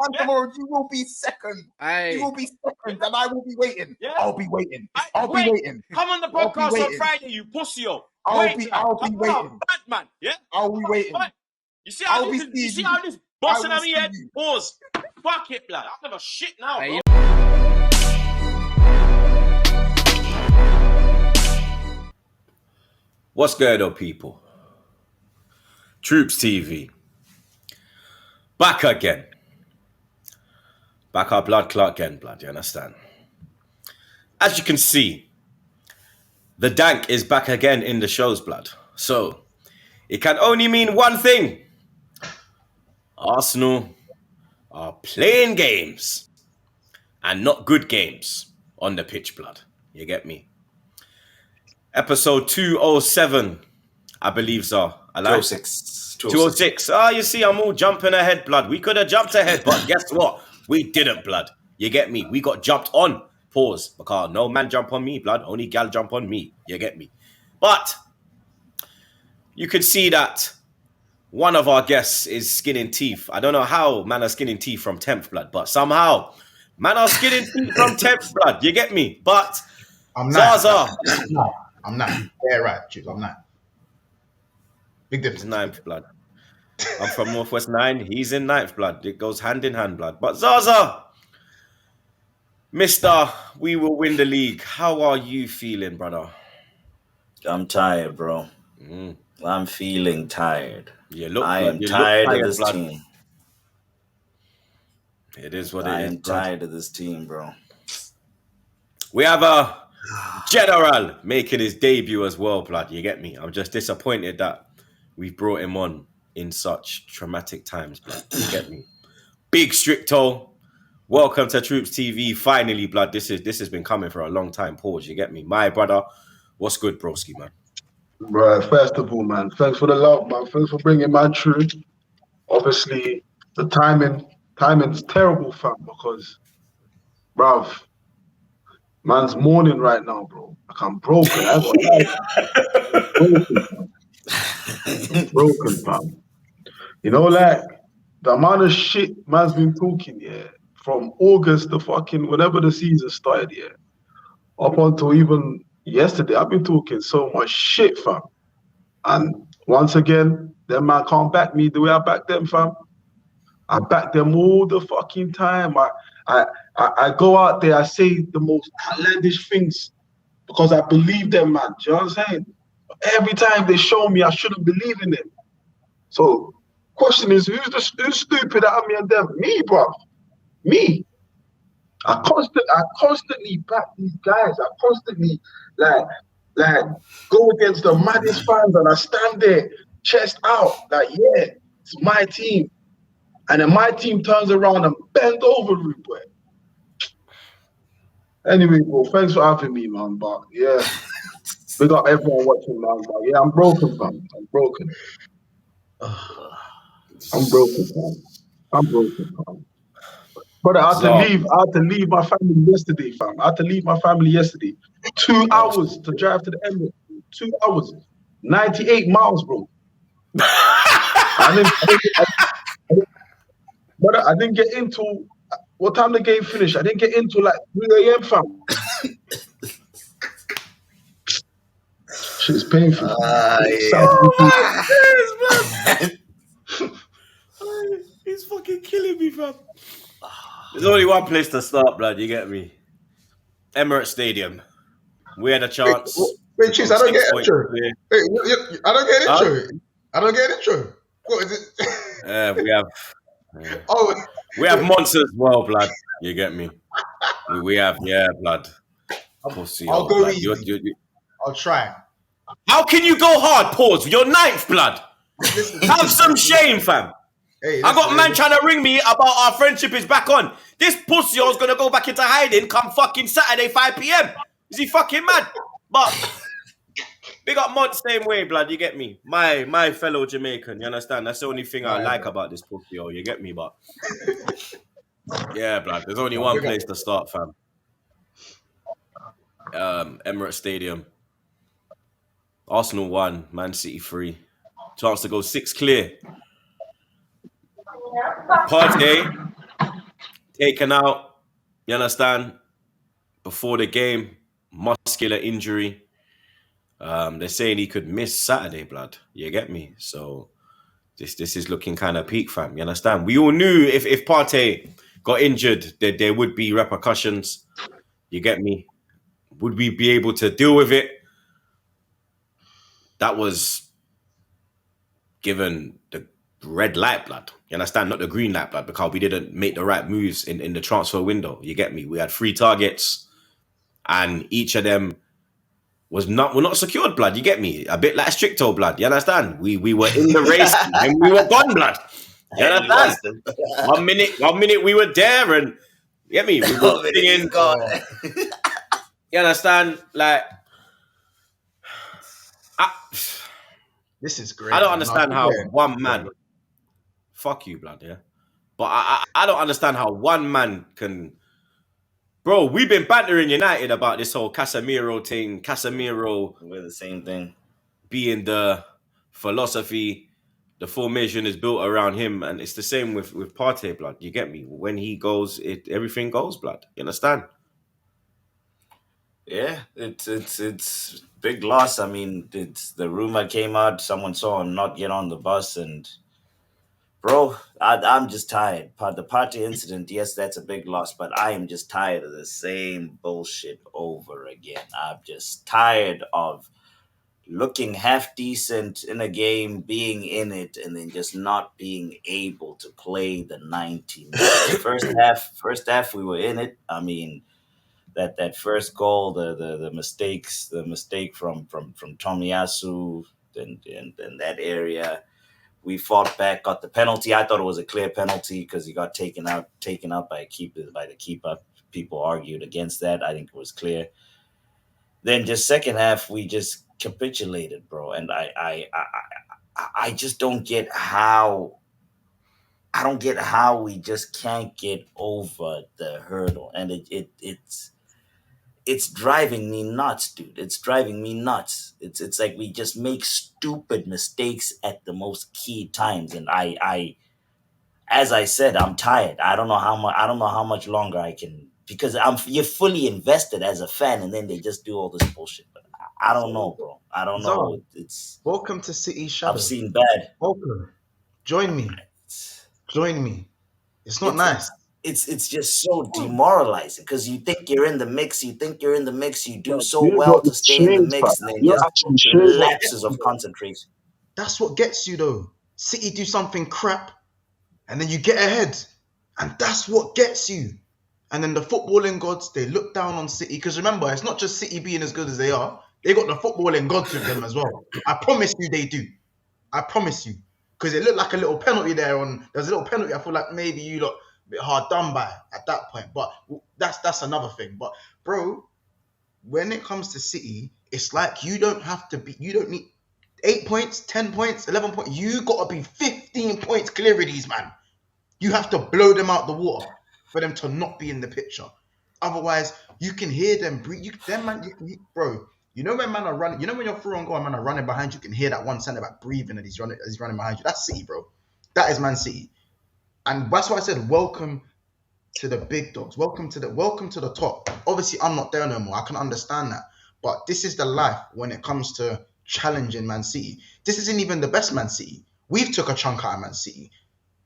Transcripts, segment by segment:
time tomorrow, you will be second. You will be second, and I will be waiting. Yeah? I'll be waiting. I'll be waiting. Come on the podcast on Friday, you pussy-o. I'll be waiting. Bad man, yeah? I'll be waiting. You see how this bossing on me head? Pause. Fuck it, blood. I'll have a shit now, bro. What's good, though, people? TroopzTV. Back again. Back our blood clot again, blood, you understand? As you can see, the dank is back again in the show's blood. So, it can only mean one thing. Arsenal are playing games. And not good games on the pitch, blood. You get me? Episode 207, I believe so. 206. 206. Ah, you see, I'm all jumping ahead, blood. We could have jumped ahead, but guess what? We didn't, blood. You get me? We got jumped on. Pause. Because no man jump on me, blood. Only gal jump on me. You get me? But you could see that one of our guests is skinning teeth. I don't know how man are skinning teeth from 10th, blood, but somehow man are skinning teeth from 10th, blood. You get me? But I'm not. Zaza. I'm not. Yeah, right. I'm not. Big difference. 9th, blood. I'm from Northwest 9. He's in 9th, blood. It goes hand in hand, blood. But Zaza, Mister, we will win the league. How are you feeling, brother? I'm tired, bro. I'm feeling tired. I am tired of this team. It is what it is. I am tired of this team, bro. We have a general making his debut as well, blood. You get me? I'm just disappointed that we brought him on in such traumatic times, blood. You get me? Big Stricto. Welcome to TroopzTV. Finally, blood. This has been coming for a long time. Pause. You get me? My brother. What's good, broski, man? Right, first of all, man, thanks for the love, man. Thanks for bringing man through. Obviously, the timing's terrible, fam, because, bruv, man's mourning right now, bro. Like, I'm broken. I'm broken, fam. You know, like, the amount of shit man's been talking, yeah, from August to fucking whenever the season started, yeah, up until even yesterday, I've been talking so much shit, fam. And once again, them man can't back me the way I back them, fam. I back them all the fucking time. I go out there, I say the most outlandish things because I believe them, man. Do you know what I'm saying? Every time they show me, I shouldn't believe in them. So, question is, who's stupid out of me and them? Me, bro. Me. I constantly back these guys. I constantly like go against the maddest fans, and I stand there, chest out, like, yeah, it's my team. And then my team turns around and bend over, rude boy. Anyway, bro, thanks for having me, man. But yeah, we got everyone watching, man. But yeah, I'm broken, fam. I'm broken. I'm broken, fam. But I had to leave my family yesterday, fam. I had to leave my family yesterday. 2 hours to drive to the Emirates. 2 hours. 98 miles, bro. I didn't get into what time the game finished. I didn't get into like 3 a.m., fam. Shit's painful. He's fucking killing me, fam. There's only one place to start, blood. You get me? Emirates Stadium. We had a chance. Wait, Chiefs, I don't get intro. Wait, I don't get intro. I don't get intro. What is it? We have. We have Monts as well, blood. You get me? We have, blood. Pussy, I'll go blood. easy. I'll try. How can you go hard? Pause. You're 9th, blood. Have some shame, fam. Hey, I got man trying to ring me about our friendship is back on. This pussy is going to go back into hiding come fucking Saturday, 5 p.m. Is he fucking mad? But big up Monts same way, blood. You get me? My fellow Jamaican. You understand? That's the only thing I like about this pussy. You get me? But yeah, blood. There's only one place to start, fam. Emirates Stadium. Arsenal 1, Man City 3. Chance to go 6 clear. Partey taken out, you understand, before the game, muscular injury. They're saying he could miss Saturday, blood. You get me? So this is looking kind of peak, fam. You understand? We all knew if Partey got injured, there would be repercussions. You get me? Would we be able to deal with it? That was given the red light, blood. You understand? Not the green light, blood, because we didn't make the right moves in the transfer window. You get me? We had 3 targets, and each of them were not secured, blood. You get me? A bit like Stricto, blood. You understand? We were in the race and we were gone, blood. You understand? One minute we were there, and you get me? We were singing. You understand? Like, this is great. I don't understand how one man. Fuck you, blood. Yeah, but I don't understand how one man can. Bro, we've been bantering United about this whole Casemiro thing. Casemiro, we're the same thing. Being the philosophy, the formation is built around him, and it's the same with Partey, blood. You get me? When he goes, everything goes, blood. You understand? Yeah, it's big loss. I mean, it's the rumor came out. Someone saw him not get on the bus, and bro, I'm just tired. The party incident, yes, that's a big loss, but I am just tired of the same bullshit over again. I'm just tired of looking half decent in a game, being in it, and then just not being able to play the 90 minutes. First half, we were in it. I mean, that first goal, the mistake from Tomiyasu and that area. We fought back, got the penalty. I thought it was a clear penalty because he got taken out by the keeper. People argued against that. I think it was clear. Then just second half, we just capitulated, bro. And I just don't get how. I don't get how we just can't get over the hurdle, and it's driving me nuts, dude. It's driving me nuts. It's like we just make stupid mistakes at the most key times, and I as I said, I'm tired. I don't know how much longer I can, because you're fully invested as a fan, and then they just do all this bullshit. But I don't know, bro. I don't know. It's welcome to City Shadow. I've seen bad. Welcome. Join me. It's not nice. It's just so demoralizing because you think you're in the mix. You do so well to stay in the mix, and then just lapses of concentration. That's what gets you, though. City do something crap, and then you get ahead, and that's what gets you. And then the footballing gods, they look down on City, because remember, it's not just City being as good as they are. They got the footballing gods with them as well. I promise you they do. I promise you. Because it looked like a little penalty there. There's a little penalty. I feel like maybe you lot a bit hard done by at that point. But that's another thing. But, bro, when it comes to City, it's like you don't need 8 points, 10 points, 11 points. You got to be 15 points clear of these, man. You have to blow them out the water for them to not be in the picture. Otherwise, you can hear them breathe. Bro, you know when man are running, when you're through and go and man are running behind you, can hear that one centre back breathing as he's running behind you. That's City, bro. That is Man City. And that's why I said, welcome to the big dogs. Welcome to the top. Obviously, I'm not there no more. I can understand that. But this is the life when it comes to challenging Man City. This isn't even the best Man City. We've took a chunk out of Man City.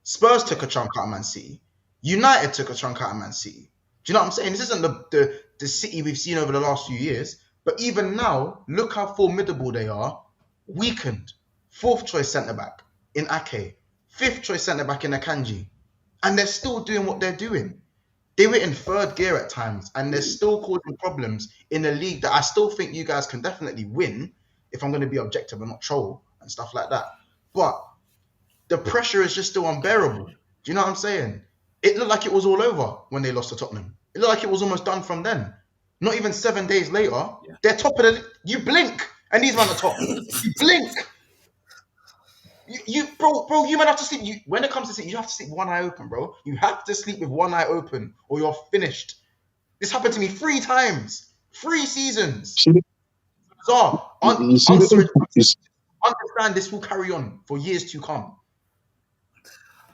Spurs took a chunk out of Man City. United took a chunk out of Man City. Do you know what I'm saying? This isn't the City we've seen over the last few years. But even now, look how formidable they are. Weakened. 4th choice centre-back in Ake. 5th choice centre-back in Akanji. And they're still doing what they're doing. They were in 3rd gear at times, and they're still causing problems in a league that I still think you guys can definitely win, if I'm going to be objective and not troll and stuff like that. But the pressure is just still unbearable. Do you know what I'm saying? It looked like it was all over when they lost to Tottenham. It looked like it was almost done from then. Not even 7 days later, they're top of the... You blink, and these men are top. You blink. Bro, you might have to sleep. When it comes to sleep, you have to sleep with one eye open, bro. You have to sleep with one eye open, or you're finished. This happened to me 3 times. 3 seasons. So, understand this will carry on for years to come. You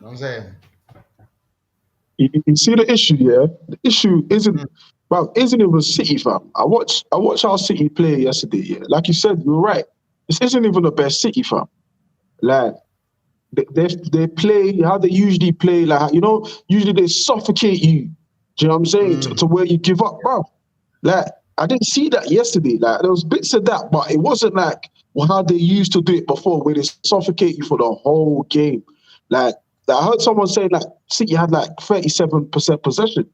know what I'm saying? You see the issue, yeah? The issue isn't even City, fam. I watched our City play yesterday, yeah. Like you said, you're right. This isn't even the best City, fam. Like they play how they usually play, like, you know, usually they suffocate you. Do you know what I'm saying? To where you give up, bro. Like, I didn't see that yesterday. Like, there was bits of that, but it wasn't like how they used to do it before, where they suffocate you for the whole game. Like, I heard someone saying like City had like 37% possession.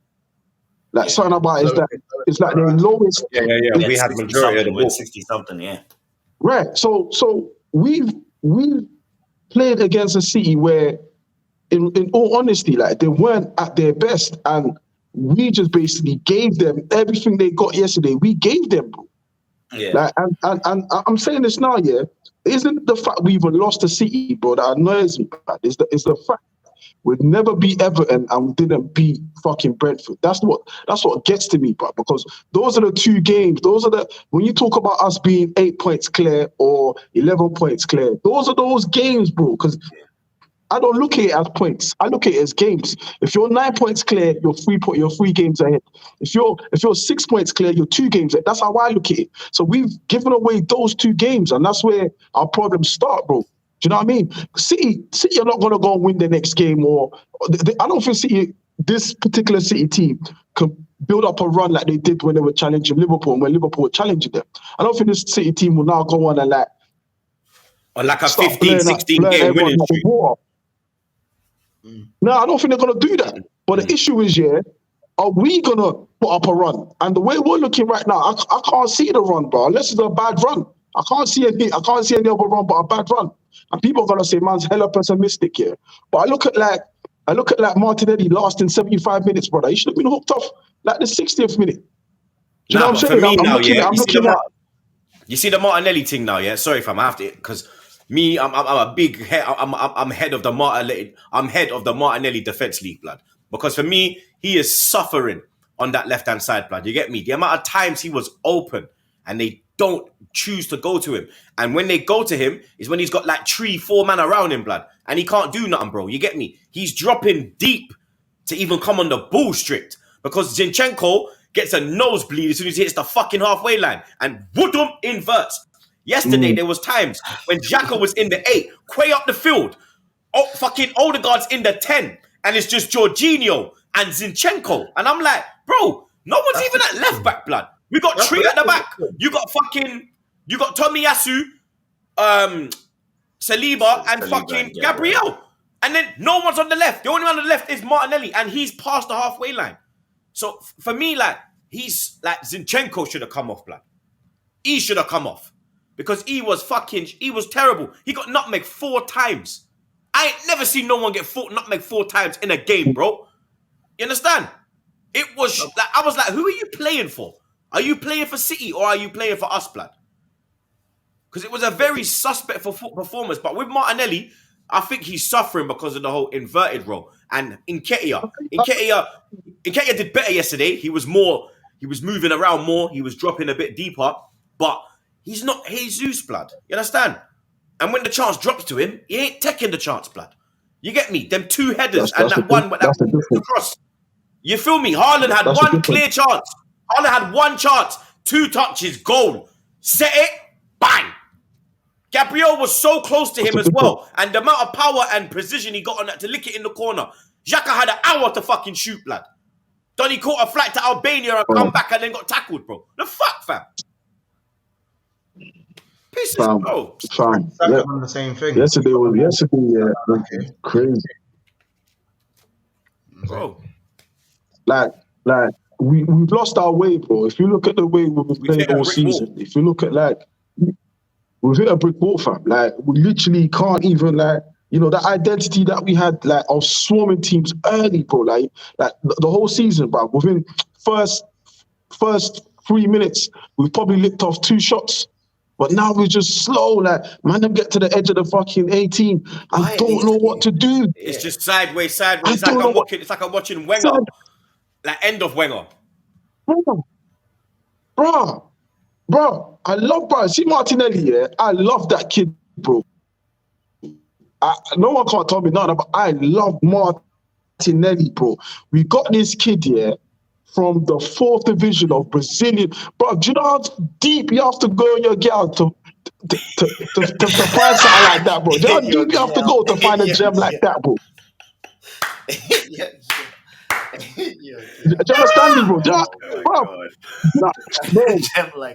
Like, something about it's like their lowest. Yeah. We had majority of the ball. 60-something, yeah. Right. So we've played against a City where, in all honesty, like, they weren't at their best, and we just basically gave them everything they got yesterday. We gave them, bro. Yeah. Like, and I'm saying this now, yeah. Isn't the fact we even lost to City, bro, that annoys me, man. It's the fact we'd never beat Everton and we didn't beat fucking Brentford. That's what gets to me, bro. Because those are the two games. When you talk about us being 8 points clear or 11 points clear, those are those games, bro. Because I don't look at it as points. I look at it as games. If you're 9 points clear, you're 3 games ahead. If you're 6 points clear, you're 2 games ahead. That's how I look at it. So we've given away those 2 games, and that's where our problems start, bro. Do you know what I mean? City are not going to go and win the next game, I don't think City, this particular City team, can build up a run like they did when they were challenging Liverpool and when Liverpool were challenging them. I don't think this City team will now go on and like a 15, 16 game winning streak. No, I don't think they're going to do that. But the issue is, yeah, are we going to put up a run? And the way we're looking right now, I can't see the run, bro, unless it's a bad run. I can't see any other run but a bad run. And people are going to say, man's hella pessimistic here. But I look at Martinelli lasting 75 minutes, brother. He should have been hooked off like the 60th minute. Do you know what I'm saying? For me now, yeah. You see the Martinelli thing now, yeah? Sorry if I'm after it, because me, I'm a big head. I'm head of the Martinelli. I'm head of the Martinelli defense league, blood. Because for me, he is suffering on that left hand side, blood. You get me? The amount of times he was open and they don't choose to go to him, and when they go to him is when he's got like 3-4 man around him, blood, and he can't do nothing, bro. You get me? He's dropping deep to even come on the ball strict, because Zinchenko gets a nosebleed as soon as he hits the fucking halfway line, and Woodham inverts. Yesterday, there was times when Xhaka was in the 8, Quay up the field, fucking Odegaard's in the 10, and it's just Jorginho and Zinchenko. And I'm like, bro, no one's even at left back, blood. We got Tree at the back. You got Tomiyasu, Saliba, and fucking Gabriel. And then no one's on the left. The only one on the left is Martinelli, and he's past the halfway line. So for me, like, he's like, Zinchenko should have come off, blood. He should have come off. Because he was terrible. He got nutmeg 4 times. I ain't never seen no one get nutmeg 4 times in a game, bro. You understand? It was like, I was like, who are you playing for? Are you playing for City or are you playing for us, blood? Because it was a very suspect performance. But with Martinelli, I think he's suffering because of the whole inverted role. And Nketiah did better yesterday. He was moving around more. He was dropping a bit deeper. But he's not Jesus, blood. You understand? And when the chance drops to him, he ain't taking the chance, blood. You get me? Them 2 headers and that one cross. You feel me? Haaland had one clear chance. Haaland had 1 chance, 2 touches, goal. Set it, bang. Gabriel was so close to him as well. And the amount of power and precision he got on that to lick it in the corner. Xhaka had an hour to fucking shoot, blood. Then he caught a flight to Albania and come back and then got tackled, bro. The fuck, fam? Pisses, bro. Fam. Yeah. On the same thing. Yesterday, yeah. Okay. Crazy. Bro. Like, we've lost our way, bro. If you look at the way we've played all season, if you look at, like, we've hit a brick wall, fam. Like, we literally can't even, like, you know, that identity that we had, like, of swarming teams early, bro. Like the whole season, bro. Within first 3 minutes, we've probably licked off 2 shots. But now we're just slow. Like, man, them get to the edge of the fucking 18. I don't know what to do. It's just sideways. It's like I'm watching Wenger. Like, end of Wenger. Bro, I love, bro. See Martinelli, yeah? I love that kid, bro. No one can't tell me nothing, but I love Martinelli. Martinelli, bro. We got this kid here from the 4th division of Brazilian. Bro, do you know how deep you have to go in your girl to find something like that, bro? Do you know how deep you have to go to find a gem like that, bro? Do you understand me, bro?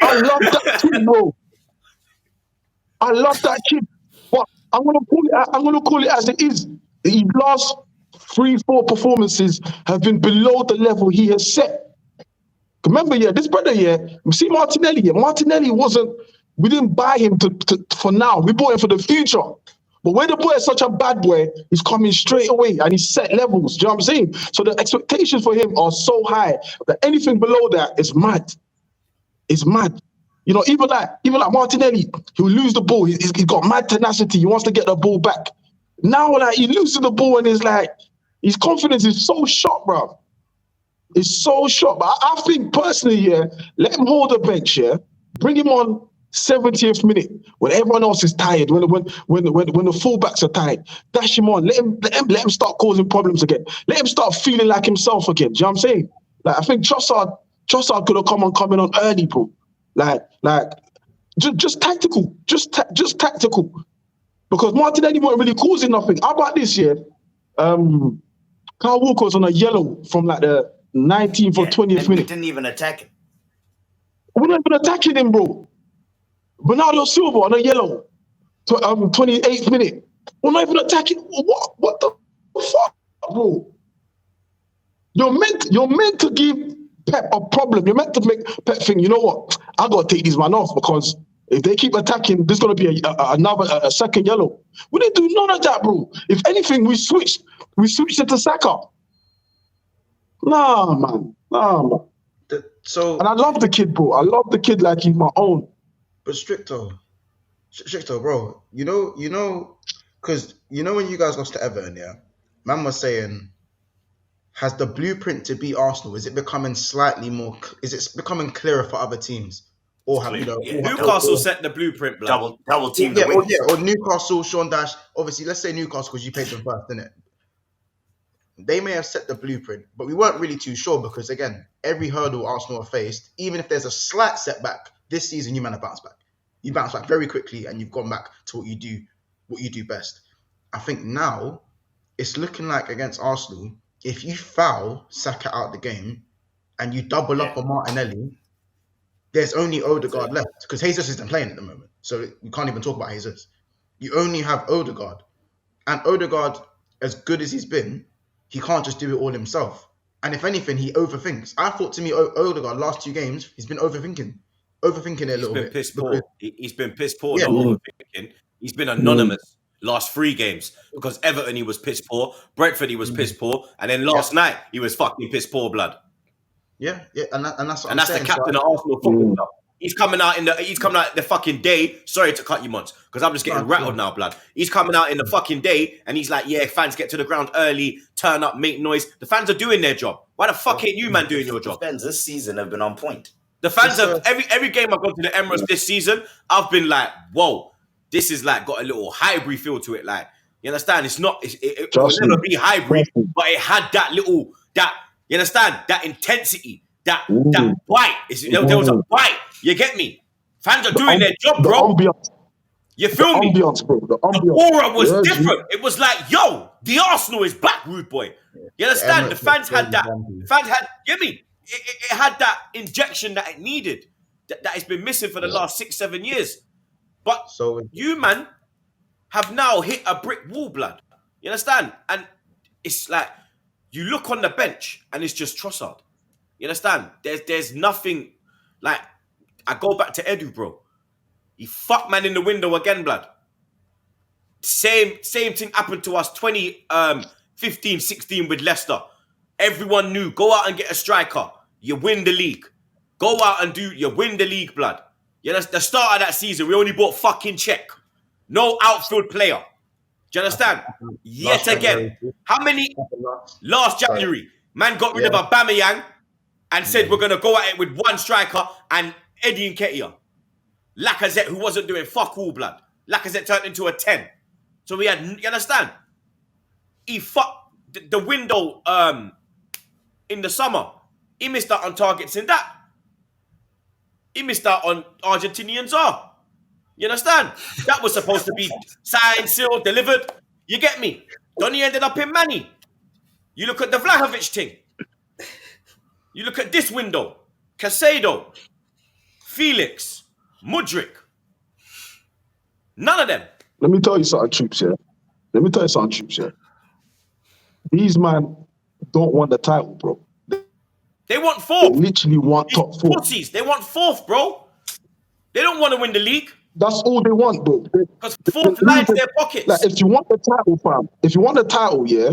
I love that kid, bro. I love that kid. But I'm gonna call it as it is. His last 3-4 performances have been below the level he has set. Remember, this brother, see Martinelli, Martinelli we didn't buy him for now. We bought him for the future. But when the boy is such a bad boy, he's coming straight away and he's set levels. Do you know what I'm saying? So the expectations for him are so high that anything below that is mad. It's mad. You know, even like Martinelli, he'll lose the ball. He's got mad tenacity. He wants to get the ball back. Now, like, he loses the ball and it's like, his confidence is so shot, bro. It's so shot. But I think personally, let him hold the bench, bring him on 70th minute when everyone else is tired, when the fullbacks are tired, dash him on. Let him start causing problems again. Let him start feeling like himself again. Do you know what I'm saying? Like, I think Trossard could have coming on early, bro. Like just tactical, just tactical. Because Martinelli weren't really causing nothing. How about this year? Carl Walker was on a yellow from like the 19th or 20th minute. We didn't even attack him. We're not even attacking him, bro. Bernardo Silva on a yellow, 28th minute. We're not even attacking. What the fuck, bro? You're meant to give Pep a problem. You're meant to make Pep think, you know what? I gotta take these man off because if they keep attacking, there's gonna be another second yellow. We didn't do none of that, bro. If anything, we switched it to Saka. Nah, man. And I love the kid, bro. I love the kid like he's my own. But Stricto, bro, you know, because when you guys lost to Everton, man was saying, has the blueprint to beat Arsenal, is it becoming becoming clearer for other teams? Or have Newcastle set the blueprint, blood. Double team. Or Newcastle, Sean Dash. Obviously, let's say Newcastle because you paid them first, didn't it? They may have set the blueprint, but we weren't really too sure because, again, every hurdle Arsenal have faced, even if there's a slight setback, this season you man have bounced back. You bounce back very quickly and you've gone back to what you do best. I think now it's looking like against Arsenal, if you foul Saka out the game and you double up on Martinelli, there's only Odegaard left because Jesus isn't playing at the moment. So we can't even talk about Jesus. You only have Odegaard. And Odegaard, as good as he's been, he can't just do it all himself. And if anything, he overthinks. I thought to me, Odegaard, last 2 games, he's been overthinking it a little bit. He's been piss poor, not overthinking. He's been anonymous last 3 games because Everton, he was piss poor. Brentford, he was piss poor. And then last night, he was fucking piss poor, blood. Yeah. And that's that's the captain of Arsenal football club. He's coming out the fucking day. Sorry to cut you, Monts, because I'm just getting rattled now, blood. He's coming out in the fucking day, and he's like, "Yeah, fans get to the ground early, turn up, make noise." The fans are doing their job. Why the fuck ain't you, man, doing your job? The fans this season have been on point. The fans have every game I've gone to the Emirates this season, I've been like, "Whoa, this is like got a little Highbury feel to it." Like, you understand? It's not. It will never be Highbury, but it had that. You understand? That intensity. That bite. There was a bite. You get me? Fans are doing their job, bro. You feel me? Ambience, bro. The aura was different. It was like, yo, the Arsenal is back, rude boy. You understand? The fans had that. The fans had, get me? It had that injection that it needed. That it's been missing for the last 6-7 years. But you, man, have now hit a brick wall, blood. You understand? And it's like, you look on the bench and it's just Trossard. You understand? There's nothing like. I go back to Edu, bro. He fucked man in the window again, blood. Same thing happened to us 2015, 16 with Leicester. Everyone knew, go out and get a striker. You win the league. Go out and you win the league, blood. Yeah, that's the start of that season. We only bought fucking Czech. No outfield player. Do you understand? Yet again. How many? Last January. Man got rid of Aubameyang and said we're going to go at it with one striker and Eddie Nketiah. Lacazette, who wasn't doing fuck all, blood. Lacazette turned into a 10. So we had, you understand? the window in the summer. He missed out on targets in that. He missed out on Argentinian Czar. You understand? That was supposed to be signed, sealed, delivered. You get me? Donny ended up in Manny. You look at the Vlahovic thing. You look at this window. Casado, Felix, Mudryk. None of them. Let me tell you something, Troopz, yeah. These man don't want the title, bro. They want They fourth. literally want These top 4. pussies, they want fourth, bro. They don't want to win the league. That's all they want, bro. Because fourth lines their pockets. Like, if you want the title, fam, yeah,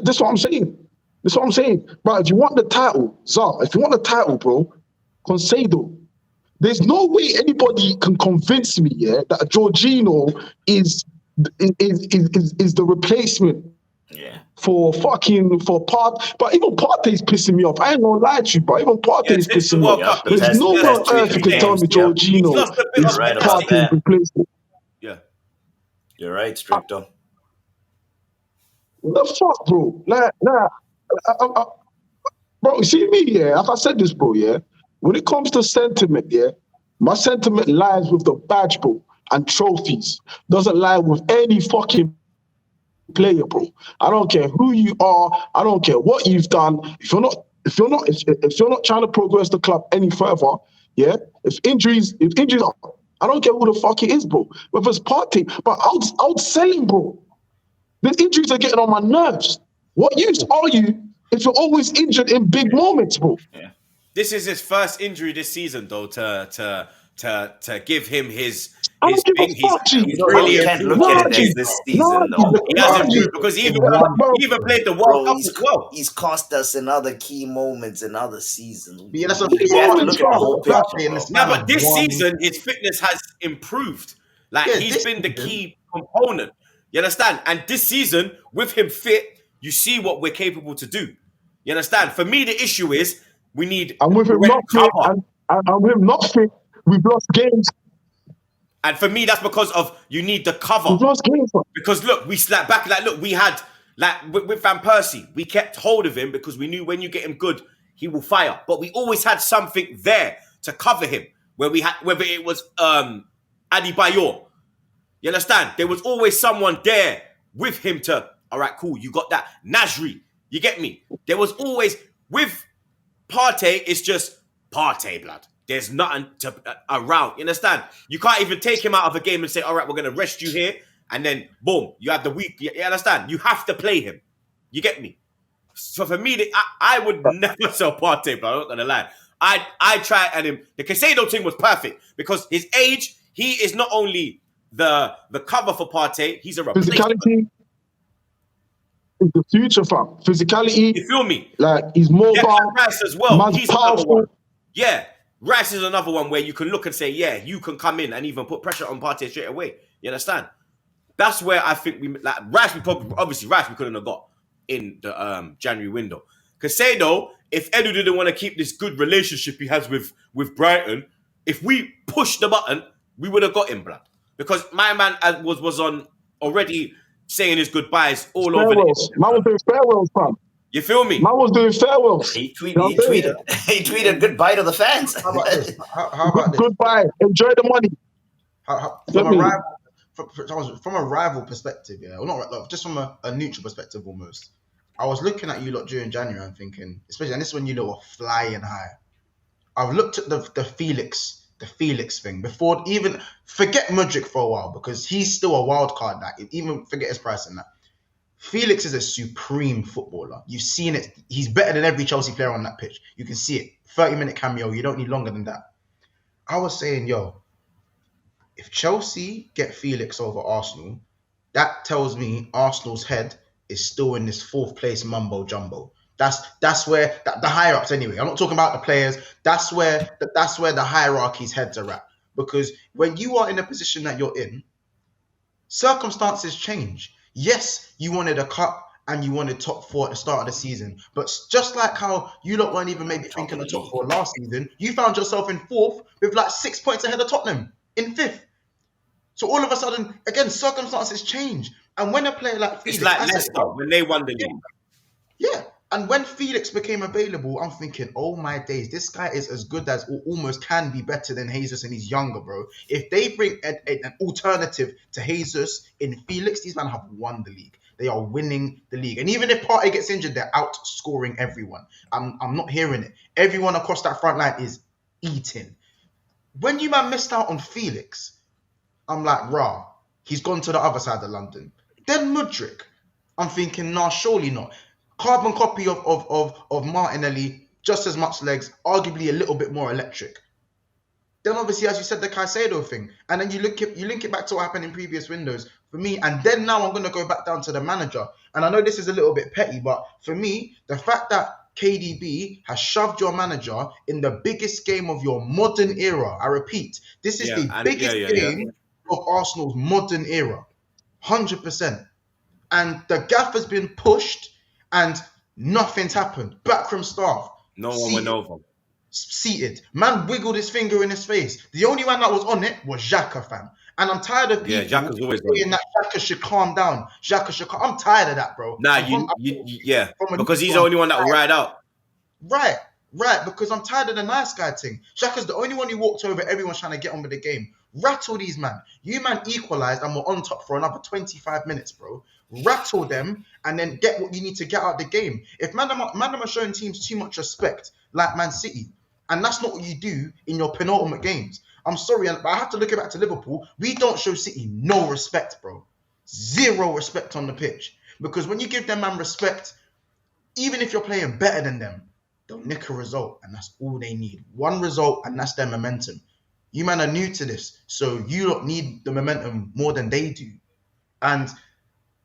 this is what I'm saying. Bro, if you want the title, bro, Concedo. There's no way anybody can convince me, yeah, that Jorginho is the replacement for Part. But even Partey's pissing me off. I ain't gonna lie to you, but even Partey's pissing me off. There's no one on earth who can tell me Jorginho is Partey's replacement. Yeah. You're right, Stricto. What the fuck, bro? Bro, you see me, yeah? Like I said this, bro, yeah? When it comes to sentiment, yeah, my sentiment lies with the badge, bro, and trophies. Doesn't lie with any fucking player, bro. I don't care who you are. I don't care what you've done. If you're not trying to progress the club any further, yeah. If injuries, I don't care who the fuck it is, bro. Whether it's Partey, but I would sell him, bro. The injuries are getting on my nerves. What use are you if you're always injured in big moments, bro? Yeah. This is his first injury this season, though. To give him his thing. He's really can't look at it as this season, though. He hasn't improved because he even played the World Cup as well. He's cost us in other key moments in other seasons. Yeah, that's we have to look at the whole picture. No, but this season his fitness has improved. Like he's been the key component. You understand? And this season, with him fit, you see what we're capable to do. You understand? For me, the issue is we need. And with him not fit, and with him not fit, we've lost games. And for me, that's because of you need the cover. We've lost games. Because look, we slapped back. Like look, we had with Van Persie, we kept hold of him because we knew when you get him good, he will fire. But we always had something there to cover him. Where we had whether it was Adebayor. You understand? There was always someone there with him to, all right, cool, you got that. Nasri, you get me? There was always, with Partey, it's just Partey, blood. There's nothing around. You understand? You can't even take him out of a game and say, all right, we're going to rest you here. And then, boom, you have the week. You understand? You have to play him. You get me? So for me, I would never sell Partey, blood. I'm not going to lie. I tried, and him. The Casado thing was perfect because his age, he is not only the cover for Partey, he's a replacement. Physicality is the future, fam. Physicality. You feel me? Like, he's mobile. Rice as well. He's powerful. Yeah. Rice is another one where you can look and say, yeah, you can come in and even put pressure on Partey straight away. You understand? That's where I think Rice we couldn't have got in the January window. Casado, if Edu didn't want to keep this good relationship he has with Brighton, if we pushed the button, we would have got him, blood. Because my man was on already saying his goodbyes all over. Man was doing farewells, fam. You feel me? Man was doing farewells. He tweeted goodbye to the fans. How about this? How about this? Goodbye. Enjoy the money. From a rival perspective, yeah, or not, just from a neutral perspective almost. I was looking at you lot during January and thinking, especially, and this is when you lot were flying high. I've looked at the Felix thing before, even forget Mudryk for a while because he's still a wild card. That even forget his price and that. Felix is a supreme footballer. You've seen it. He's better than every Chelsea player on that pitch. You can see it. 30-minute cameo. You don't need longer than that. I was saying, if Chelsea get Felix over Arsenal, that tells me Arsenal's head is still in this 4th place mumbo jumbo. That's where the higher ups anyway. I'm not talking about the players. That's where the hierarchy's heads are at. Because when you are in a position that you're in, circumstances change. Yes, you wanted a cup and you wanted top 4 at the start of the season. But just like how you lot weren't even maybe thinking of top 4 last season, you found yourself in 4th with like 6 points ahead of Tottenham in 5th. So all of a sudden, again, circumstances change. And when a player like Felix, It's like Leicester when they won the league. Yeah. And when Felix became available, I'm thinking, oh my days, this guy is as good as, or almost can be better than Jesus, and he's younger, bro. If they bring an alternative to Jesus in Felix, these men have won the league. They are winning the league. And even if Partey gets injured, they're outscoring everyone. I'm not hearing it. Everyone across that front line is eating. When you man missed out on Felix, I'm like, rah, he's gone to the other side of London. Then Mudryk, I'm thinking, nah, surely not. Carbon copy of Martinelli, just as much legs, arguably a little bit more electric. Then obviously, as you said, the Caicedo thing, and then you link it back to what happened in previous windows for me. And then now I'm going to go back down to the manager. And I know this is a little bit petty, but for me, the fact that KDB has shoved your manager in the biggest game of your modern era. I repeat, this is the biggest game of Arsenal's modern era. 100%. And the gaff has been pushed and nothing's happened. Backroom staff. No one went over. Seated. Man wiggled his finger in his face. The only one that was on it was Xhaka, fam. And I'm tired of people Xhaka's always saying that Xhaka should calm down. Xhaka should calm. I'm tired of that, bro. Nah, because he's the only one that will ride out. Right, because I'm tired of the nice guy thing. Xhaka's the only one who walked over everyone trying to get on with the game. Rattle these man. You man equalised and we're on top for another 25 minutes, bro. Rattle them and then get what you need to get out of the game. If man are showing teams too much respect, like Man City, and that's not what you do in your penultimate games. I'm sorry, but I have to look back to Liverpool. We don't show City no respect, bro. Zero respect on the pitch. Because when you give them man respect, even if you're playing better than them, they'll nick a result, and that's all they need. One result, and that's their momentum. You man are new to this, so you don't need the momentum more than they do. And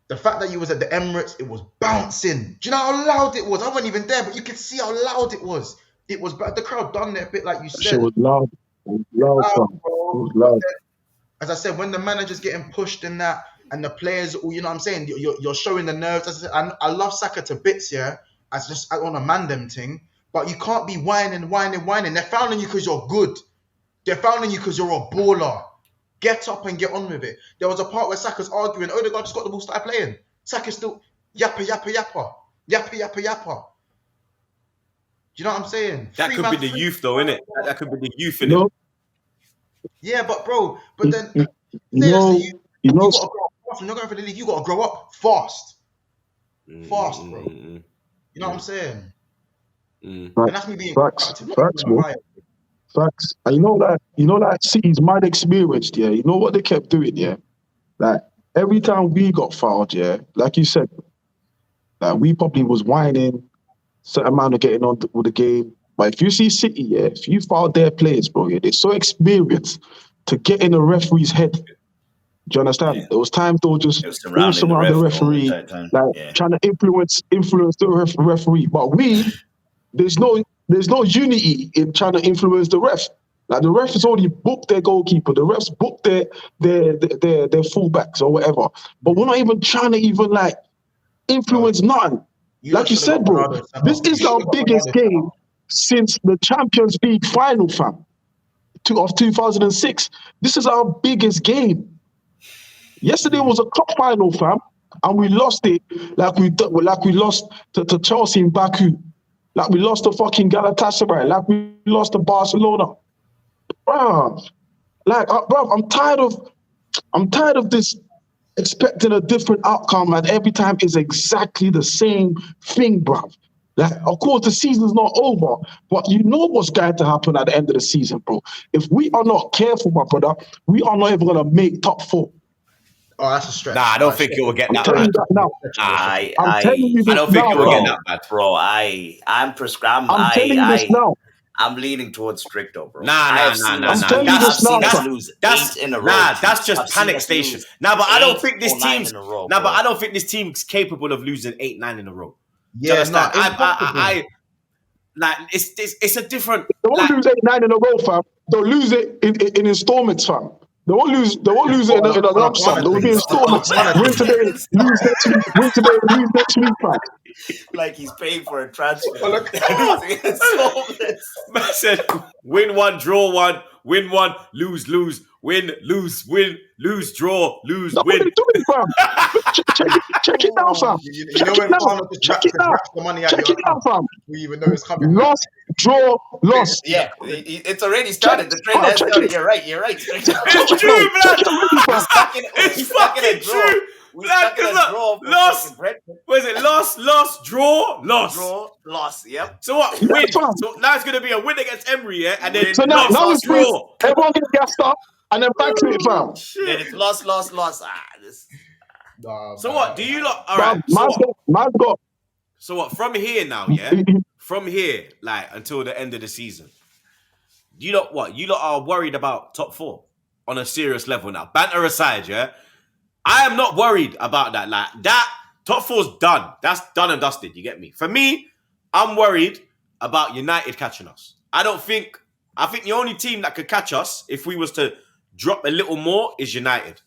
the fact that you was at the Emirates, it was bouncing. Do you know how loud it was? I wasn't even there, but you could see how loud it was. It was, but the crowd done their bit, like you said. It was loud. It was loud. As I said, when the manager's getting pushed in that, and the players, you know what I'm saying, you're showing the nerves. As I said, I love Saka to bits, yeah. I want to man them thing, but you can't be whining. They're fouling you because you're good. They're fouling you because you're a baller. Get up and get on with it. There was a part where Saka's arguing, Odegaard just got the ball, started playing. Saka's still yappa. Do you know what I'm saying? That could be the youth, though, innit? That could be the youth, innit? Yeah, but bro, then you're not going for the league. You got to grow up fast, bro. You know what I'm saying? And that's me being facts, bro. Facts. And you know that City's mad experienced, yeah. You know what they kept doing, yeah. Like every time we got fouled, yeah, like you said, like we probably was whining, certain amount of getting on with the game. But if you see City, yeah, if you foul their players, bro, yeah, they're so experienced to get in the referee's head. Do you understand? Yeah. There was times they were just all surround the referee, trying to influence the referee. But there's no unity in trying to influence the ref. Like the ref has already booked their goalkeeper, the refs booked their fullbacks or whatever. But we're not even trying to influence nothing. Like you said, bro, this is our biggest game since the Champions League final, fam, of 2006. This is our biggest game. Yesterday was a cup final, fam, and we lost it like we lost to Chelsea in Baku, like we lost to fucking Galatasaray, like we lost to Barcelona. Bro, I'm tired of this expecting a different outcome, and every time is exactly the same thing, bro. Like, of course, the season's not over, but you know what's going to happen at the end of the season, bro. If we are not careful, my brother, we are not even going to make top 4. Oh, that's a stretch. Nah, I don't think it will get that bad. I'm telling you this now. I don't think it will get that bad, bro. I'm prescribed. I'm telling you this now. I'm leaning towards Stricto, bro. Nah. I'm telling you this now. That's 8 in a row. Nah, that's just panic station. Nah, but I don't think this team's. But I don't think this team's capable of losing 8, 9 in a row. Yeah, it's a different. They won't lose 8, 9 in a row, fam. They'll lose it in installments, fam. They won't lose it in a lump sum. There will be installments. Win today, lose next week. Win today, lose next week, fam. Like he's paying for a transfer. Man said, win 1, draw 1, win 1, lose, win, lose, draw, lose, That's win. what they're it, fam. Check it down, fam. You know when Farmer Check it down. the money out Check your it down, account, fam. we even know it's coming. Lost, draw, lost. Yeah, it's already started. The trend Fam, has check started. it. You're right. It's true, blood. It's fucking true. Blood, lost. What is it? Lost, draw, lost. Lost. Yep. So what? Yeah, Win. fam. So now it's gonna be a win against Emery, yeah, and then So now it's win. draw. Everyone get gassed up and then back to it, fam. Then it's lost. So what? Do you lot? All right. Man's got. So what? From here now, yeah. From here, like until the end of the season, you lot what? You lot are worried about top 4 on a serious level now. Banter aside, yeah. I am not worried about that. Like that, top 4's done. That's done and dusted. You get me? For me, I'm worried about United catching us. I think the only team that could catch us if we was to drop a little more is United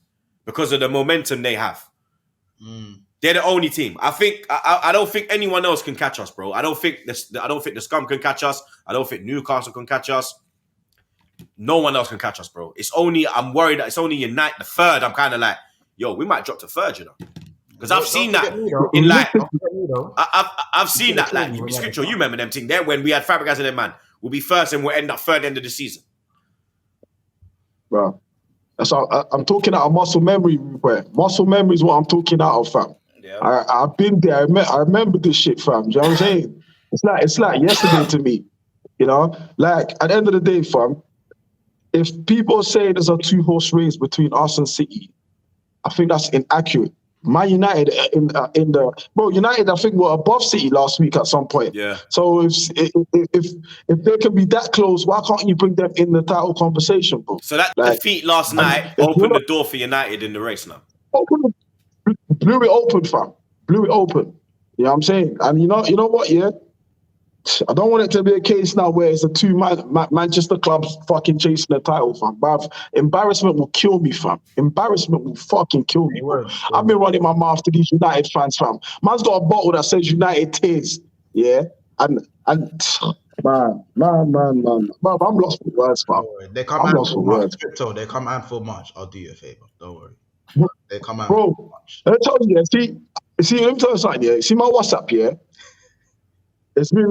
because of the momentum they have. They're the only team. I don't think anyone else can catch us, bro. I don't think the Scum can catch us. I don't think Newcastle can catch us. No one else can catch us, bro. I'm worried that it's only United. The third, I'm kind of like, yo, we might drop to third, you know, because I've seen that in like, I've seen that like, Stricto, you remember them thing there when we had Fabregas and them man, we'll be first and we'll end up third end of the season, Bro, that's all, I'm talking out of muscle memory, bro. Muscle memory is what I'm talking out of, fam. Yeah. I've been there. I remember this shit, fam. Do you know what I'm saying? It's like yesterday to me, you know. Like at the end of the day, fam, if people say there's a 2-horse race between us and City, I think that's inaccurate. Man United United, I think, were above City last week at some point. Yeah. So if they can be that close, why can't you bring them in the title conversation, bro? So that defeat last night opened the door for United in the race now. Blew it open, fam. Blew it open. You know what I'm saying? And you know what, yeah? I don't want it to be a case now where it's a 2 Manchester clubs fucking chasing the title, fam. But embarrassment will kill me, fam. Embarrassment will fucking kill me. I've been running my mouth to these United fans, fam. Man's got a bottle that says United Tears, yeah? And man. I'm lost for words, fam. They come out for March. They come out for March. I'll do you a favor. Don't worry. They come out for March. Let me tell you, see, let me tell you something, yeah? See my WhatsApp, yeah? It's been,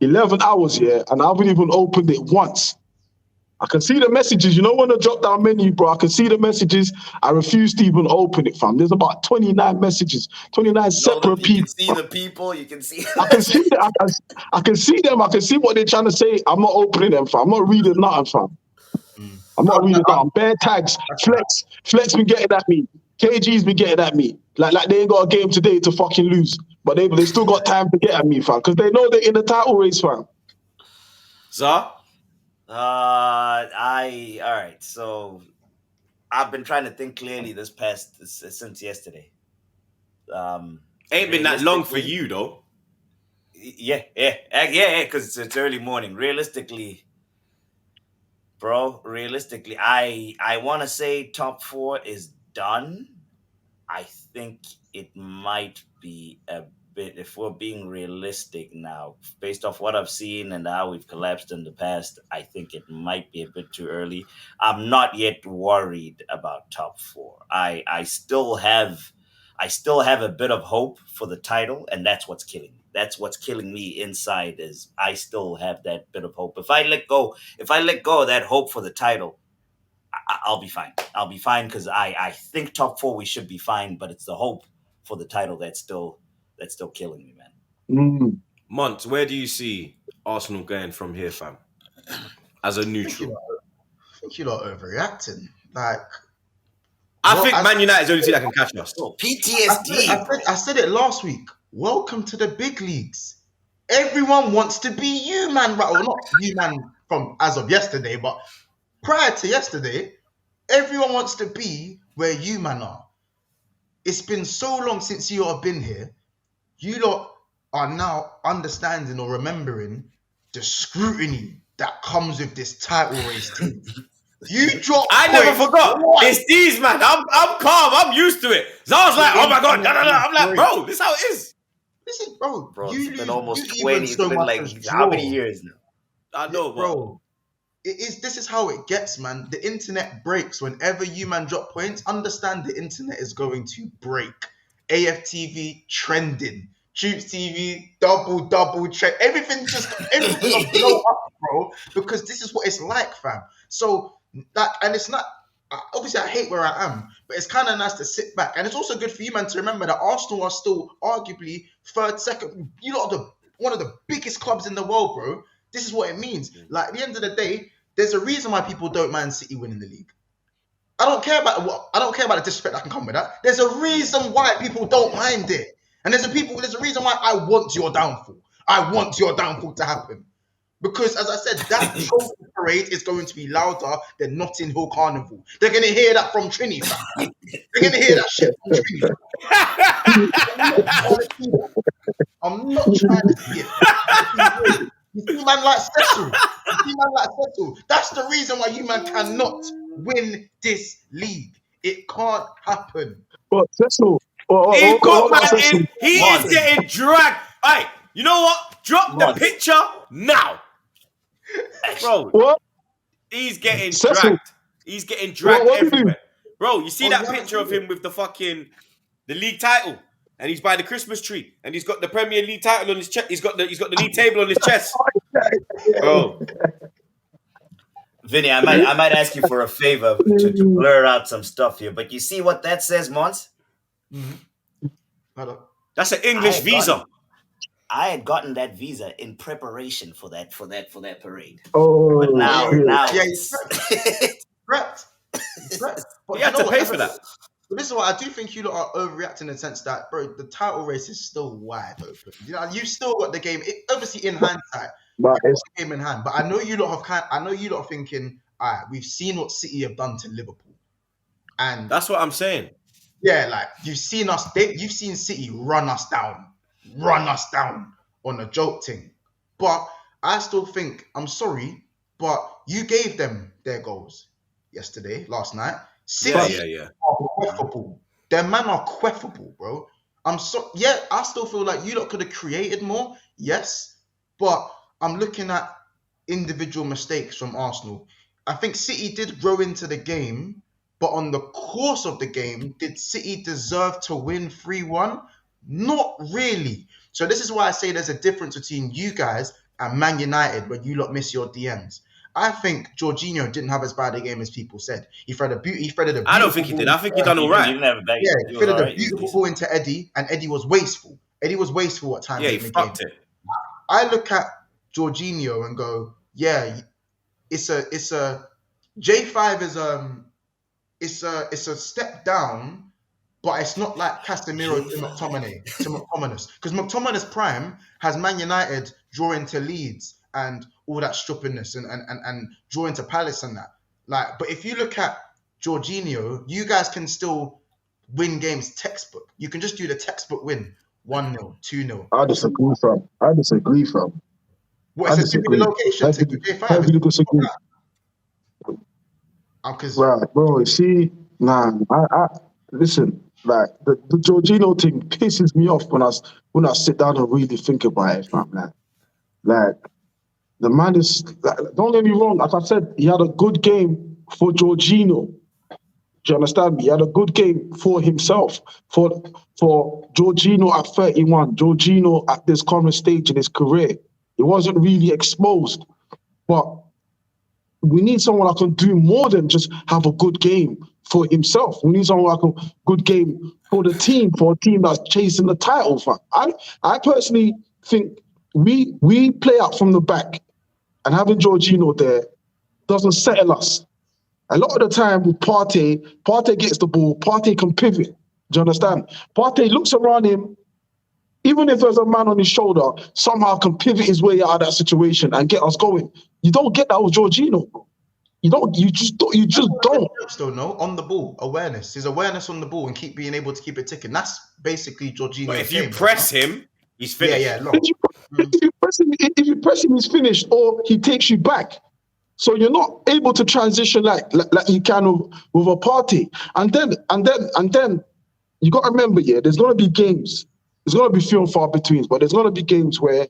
11 hours, yeah? And I haven't even opened it once. I can see the messages. You know when I drop down menu, bro, I can see the messages. I refuse to even open it, fam. There's about 29 messages, 29 separate people. You can see the people. You can see. I can see them. I can see them. I can see what they're trying to say. I'm not opening them, fam. I'm not reading nothing, fam. I'm not reading nothing. Bare tags. Flex been getting at me. KG's been getting at me. Like they ain't got a game today to fucking lose. But they still got time to get at me, fam, because they know they're in the title race, fam. Zah? All right. So I've been trying to think clearly since yesterday. Ain't been that long for you though. Yeah. Because it's early morning. Realistically, I want to say top 4 is done. I think it might be a bit, if we're being realistic now, based off what I've seen and how we've collapsed in the past, I think it might be a bit too early. I'm not yet worried about top 4. I still have a bit of hope for the title, and that's what's killing me. That's what's killing me inside, is I still have that bit of hope. If I let go of that hope for the title, I'll be fine. I'll be fine because I think top 4 we should be fine, but it's the hope for the title that's still killing me, man. Monts, where do you see Arsenal going from here, fam? As a neutral, I think you're not overreacting. Like, I think Man United is the only team that can catch us. PTSD. I said it last week. Welcome to the big leagues. Everyone wants to be you, man. Well, not you, man, from as of yesterday, but prior to yesterday, everyone wants to be where you, man, are. It's been so long since you have been here. You lot are now understanding or remembering the scrutiny that comes with this title race team. You drop. I never forgot. It's these, man. I'm calm. I'm used to it. So I was like, oh my god, no. I'm like, bro, this is how it is. Listen, bro. It's been almost 20. It's been like how many years now? I know, bro. This is how it gets, man. The internet breaks whenever you man drop points. Understand the internet is going to break. AFTV trending, TroopzTV double trend. Everything's gonna blow up, bro. Because this is what it's like, fam. So and it's not. Obviously, I hate where I am, but it's kind of nice to sit back, and it's also good for you, man, to remember that Arsenal are still arguably third, second. You lot are one of the biggest clubs in the world, bro. This is what it means. Like at the end of the day, there's a reason why people don't mind City winning the league. I don't care about the disrespect that can come with that. There's a reason why people don't mind it, and there's a reason why I want your downfall. I want your downfall to happen. Because, as I said, that trophy parade is going to be louder than Notting Hill Carnival. They're going to hear that from Trini, fam. They're going to hear that shit from Trini. I'm not trying to see it. You see man like Cecil. That's the reason why you man cannot win this league. It can't happen. But Cecil... He is getting dragged. Hey, you know what? Drop the picture now. Bro, what? He's getting dragged. He's getting dragged everywhere. Bro, you see that picture of him with the league title, and he's by the Christmas tree, and he's got the Premier League title on his chest. He's got the league table on his chest. Bro, Vinny, I might ask you for a favor to blur out some stuff here, but you see what that says, Monts? Mm-hmm. That's an English visa. I had gotten that visa in preparation for that parade. Oh, but now it's prepped. But you have to pay for that. But this is why I do think you lot are overreacting in the sense that, bro, the title race is still wide open. You know, you've still got the game. Obviously, in hindsight, but it's the game in hand. But I know you lot are thinking, all right, we've seen what City have done to Liverpool, and that's what I'm saying. Yeah, like you've seen City run us down on a joke thing. But I still think, I'm sorry, but you gave them their goals last night. City are queffable. Their man are queffable, bro. I still feel like you lot could have created more, yes, but I'm looking at individual mistakes from Arsenal. I think City did grow into the game, but on the course of the game, did City deserve to win 3-1? Not really. So this is why I say there's a difference between you guys and Man United when you lot miss your DMs. I think Jorginho didn't have as bad a game as people said. He threaded a beautiful I don't think he did. I think he done all right. He threaded a beautiful ball into Eddie, and Eddie was wasteful. Eddie was wasteful at times. Yeah, he fucked it. I look at Jorginho and go, yeah, it's a J5 is it's a step down, but it's not like Casemiro to McTominay. Because McTominay's prime has Man United drawing to Leeds and all that stupidness and drawing to Palace and that. Like, but if you look at Jorginho, you guys can still win games textbook. You can just do the textbook win. 1-0, 2-0. I disagree, fam. What is it? The location to J5? Heavily disagree. Right, bro. You see, I listen. Like the Jorginho thing pisses me off when I sit down and really think about it, fam. Like the man is. Like, don't get me wrong. As I said, he had a good game for Jorginho. Do you understand me? He had a good game for himself, for Jorginho at 31, Jorginho at this current stage in his career. He wasn't really exposed, but we need someone that can do more than just have a good game for himself. We need someone that can good game for the team, for a team that's chasing the title. I personally think we play out from the back, and having Jorginho there doesn't settle us. A lot of the time with Partey gets the ball, Partey can pivot. Do you understand? Partey looks around him, even if there's a man on his shoulder, somehow can pivot his way out of that situation and get us going. You don't get that with Jorginho, bro. You just don't. Still no on the ball awareness. His awareness on the ball and being able to keep it ticking. That's basically Jorginho. But if you press him, he's finished. If you press him, he's finished, or he takes you back. So you're not able to transition like you can with a Partey. And then you got to remember, there's going to be games. There's going to be few and far between, but there's going to be games where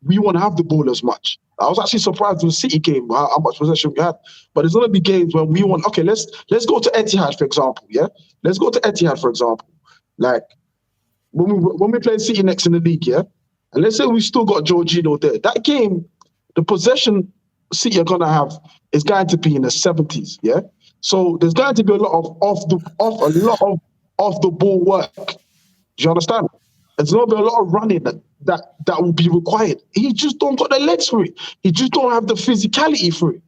we won't have the ball as much. I was actually surprised with the City game, how much possession we had. But there's going to be games when we want, okay, let's go to Etihad, for example, yeah? Let's go to Etihad, for example. Like, when we play City next in the league, yeah? And let's say we still got Jorginho there. That game, the possession City are going to have is going to be in the 70s, yeah? So there's going to be a lot of off the ball work. Do you understand? There's going to be a lot of running that will be required. He just don't got the legs for it. He just don't have the physicality for it.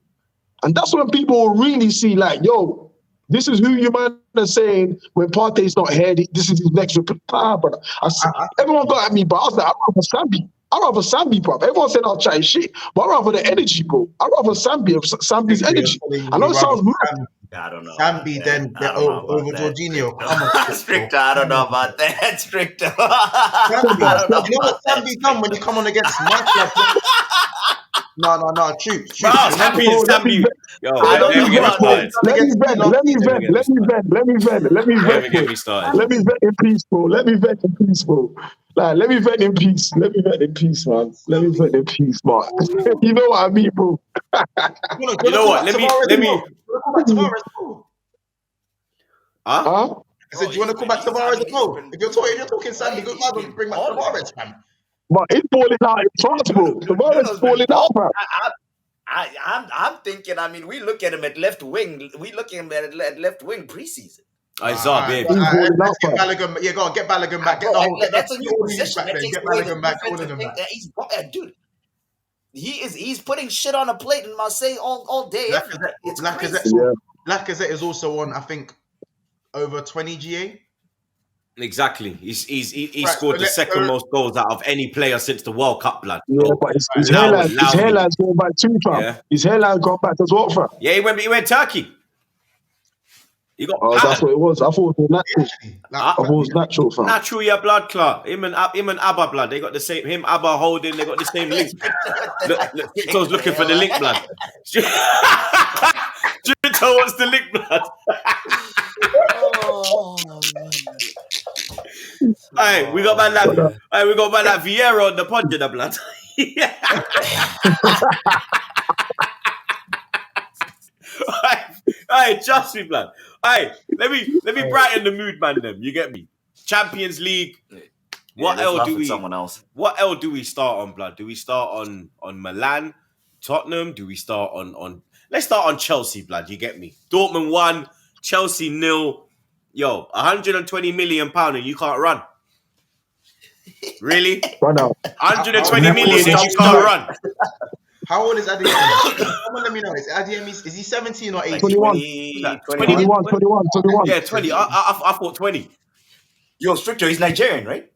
And that's when people will really see, like, yo, this is who you man are saying when Partey's not here. This is his next brother. Everyone got at me, but I was like, I'd rather Sambi, bro. Everyone said I'll chat shit, but I'd rather the energy, bro. I'd rather Sambi's energy. I know it sounds mad. I don't know. Sambi then over Jorginho. Stricto, I don't know about that. Stricto. You know what Sambi done when you come on against Newcastle? No, Troopz. Bro, I was happy in Sambi. Yo, let me get started. Let me vent in peace, bro. Let me vent in peace, man. Let me vent in peace, man. You know what I mean, bro. You know what? Let me. Huh? I said, do you want to come back to Tavares as well? If you're talking Sambi, go back and bring back Tavares, fam. But it's falling out in France, bro. Tavares falling out, fam. I'm thinking. I mean, we look at him at left wing. We look at him at left wing preseason. Isaiah, baby. Get Balogun. Yeah, go on, get Balogun back. Get the whole. That's a new position. Get Balogun back. All of them back. Dude. He's putting shit on a plate in Marseille all day. It's crazy. Lacazette is also on, I think, over 20 GA. Exactly. He scored the second most goals out of any player since the World Cup, blood. Yeah, but his hairline's going back too, fam. Yeah. His hairline gone back as well, fam. Yeah, he went Turkey. He got that's what it was. I thought it was natural. I thought it was natural, fam. Natural, yeah, blood clot. Him and Abba, blood. They got the same. Him, Abba, holding. They got the same link. Look, Stricto's looking for the link, blood. Stricto wants the link, blood. Hey, we got man like Vieira on the pod, the blood. Hey, trust me, blood. Hey, let me brighten the mood, man. Them, you get me? Champions League. What else do we? Someone else. What else do we start on, blood? Do we start on Milan, Tottenham? Do we start on? Let's start on Chelsea, blood. You get me? Dortmund 1, Chelsea 0. Yo, 120 million pound and you can't run. Really? Run out. 120 million and you can't run. How old is Adeyemi? Someone let me know. Is he 17 or 18? 21. 21. Yeah, 20. I thought 20. Yo, Stricto, he's Nigerian, right?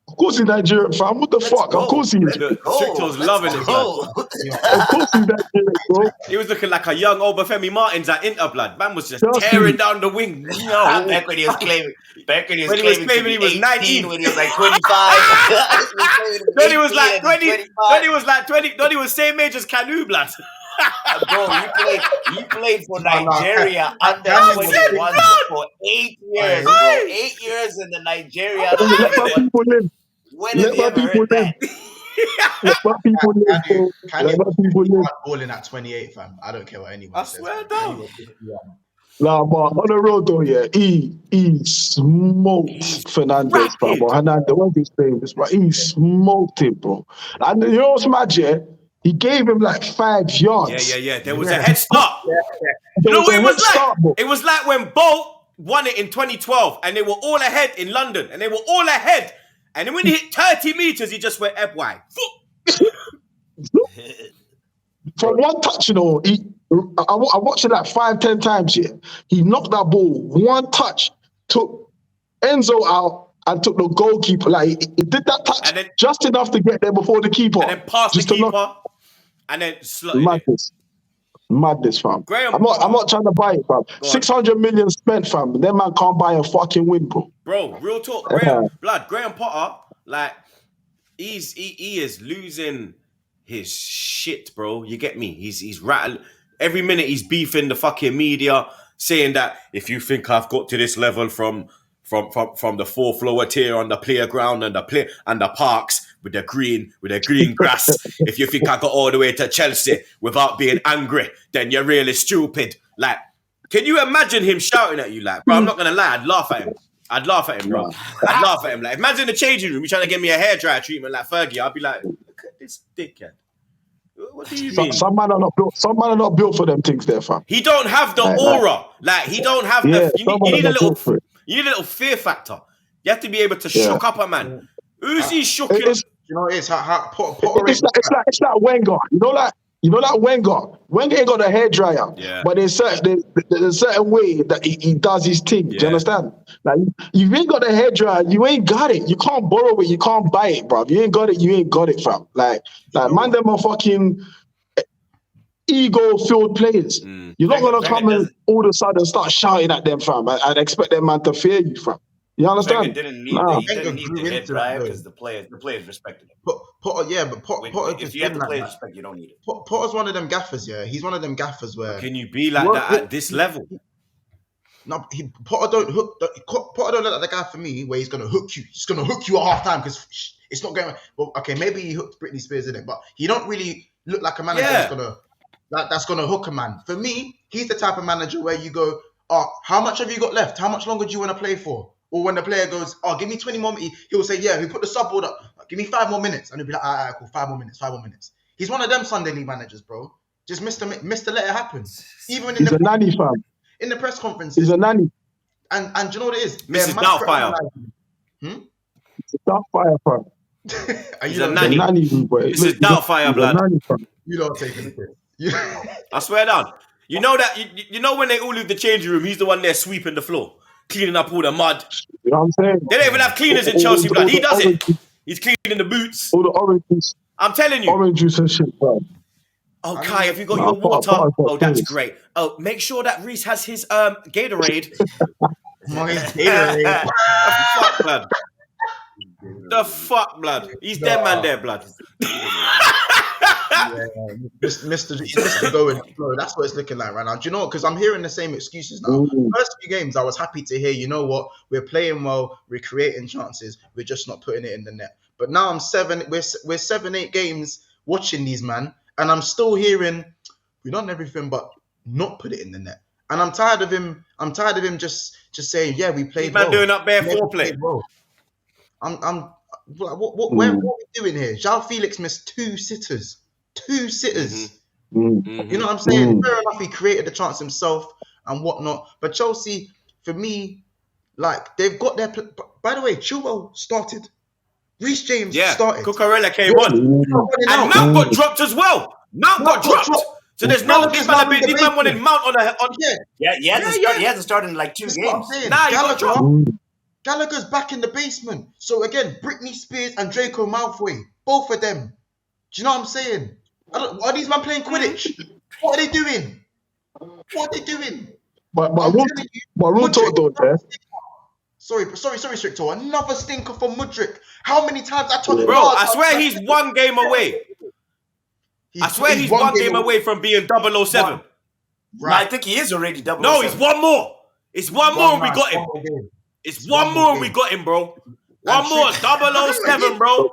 Of course he's Nigerian, fam. What the fuck? Of course he is. Stricto's loving it, blood. Of course he's Nigerian, bro. He was looking like a young Obafemi Martins at Inter, blood. Man was just tearing down the wing. No. Back when he was claiming. He was 19. When he was like 25. Then he was like 20. Then he was like 20. Then he was same age as Canu, blood. Bro, he played for Nigeria under 21 for 8 years, bro. 8 years in the Nigeria. When have you ever heard that? Can balling at 28, fam? I don't care what anyone says. I swear down. Nah, but on the road though, yeah, he smoked Fernandez, bro. Hernandez, what's his name? He smoked him, bro. And you know what's mad, yeah? He gave him like 5 yards. Yeah. There was a head start. You know what it was like? It was like when Bolt won it in 2012 and they were all ahead in London and they were all ahead. And then when he hit 30 meters, he just went FY. For one touch, you know, I watched it like 5-10 times here. He knocked that ball, one touch, took Enzo out and took the goalkeeper. Like he did that touch then, just enough to get there before the keeper. And then passed the keeper. And then Madness, fam. I'm not trying to buy it, fam. 600 million spent, fam. That man can't buy a fucking win, bro. Bro, real talk. Graham Potter, like, he is losing his shit, bro. You get me? He's rattling. Every minute he's beefing the fucking media, saying that if you think I've got to this level from the 4th lower tier on the playground and the parks, with the green grass. If you think I got all the way to Chelsea without being angry, then you're really stupid. Like, can you imagine him shouting at you? Like, bro, I'm not gonna lie, I'd laugh at him. Bro. I'd laugh at him. Like, imagine in the changing room, you trying to give me a hairdryer treatment like Fergie. I'd be like, look at this dickhead. What do you mean? Some man are not built. Some man are not built for them things, there, fam. He don't have the aura. Like, he don't have the. You need a little fear factor. You have to be able to shook up a man. Who's he shooking? You know, it's it's like Wenger. You know like Wenger. Wenger ain't got a hairdryer, but there's a certain way that he does his thing. Do you understand? Like, you ain't got a hairdryer, you ain't got it. You can't borrow it, you can't buy it, bro. You ain't got it, you ain't got it, fam. Like man, them are fucking ego-filled players. You're not gonna come and all of a sudden start shouting at them, fam, and expect them man to fear you, fam. You understand? He didn't need the head dryer because the players respected him. If you have the players respect, you don't need it. Potter's one of them gaffers, yeah. He's one of them gaffers where. Can you be like that at this level? No, Potter don't look like the guy for me where he's gonna hook you. He's gonna hook you at half time because it's not going. Well, okay, maybe he hooked Britney Spears in it, but he don't really look like a manager that's gonna hook a man. For me, he's the type of manager where you go, how much have you got left? How much longer do you want to play for? Or when the player goes, give me 20 more minutes, he'll say, yeah, we put the sub board up. Give me 5 more minutes. And he'll be like, all right, cool, 5 more minutes. He's one of them Sunday League managers, bro. Just Mr. Let it happen. Even he's a nanny, fam. In the press conferences. He's a nanny. And do you know what it is? Mrs. Doubtfire. It's a Doubtfire, fam. Are he's a nanny. This is Doubtfire, blood. You don't take it. I swear down. You know that, you know when they all leave the changing room, he's the one there sweeping the floor, cleaning up all the mud. You know what I'm saying? They don't even have cleaners in Chelsea, blood. He does it. He's cleaning the boots. All the orange juice. I'm telling you. Orange juice and shit, bro. Oh, Kai, have you got your water? Oh, that's great. Oh, make sure that Reese has his Gatorade. Gatorade. Fuck, blood. The fuck, blood. He's dead man there, blood. Mr. Going, bro, that's what it's looking like right now. Do you know what? Because I'm hearing the same excuses now. First few games, I was happy to hear, you know what? We're playing well, we're creating chances, we're just not putting it in the net. But now we're 7-8 games watching these man, and I'm still hearing we've done everything but not put it in the net. And I'm tired of him. I'm tired of him just saying, yeah, we played well. Man doing up bare foreplay. What are we doing here? João Felix missed 2 sitters. 2 sitters. Mm-hmm. You know what I'm saying? Fair enough, he created the chance himself and whatnot. But Chelsea, for me, like, they've got their... By the way, Chilwell started. Reece James started. Cucurella came on. And Mount got dropped as well. Mount got dropped. So there's no... These man wanted Mount on he hasn't started in like 2 games. Nah, he got dropped. Gallagher's back in the basement. So again, Britney Spears and Draco Malfoy, both of them. Do you know what I'm saying? Are these men playing Quidditch? What are they doing? But real talk though, yeah. Sorry, Stricto. Another stinker from Mudryk. How many times I told you? Bro, I swear he's 1 game away. He's one game away from being 007. Right. No, I think he is already 007. No, he's 1 more. It's 1 more and we got him. It's 1 more and we got him, bro. 1 more, 007, bro.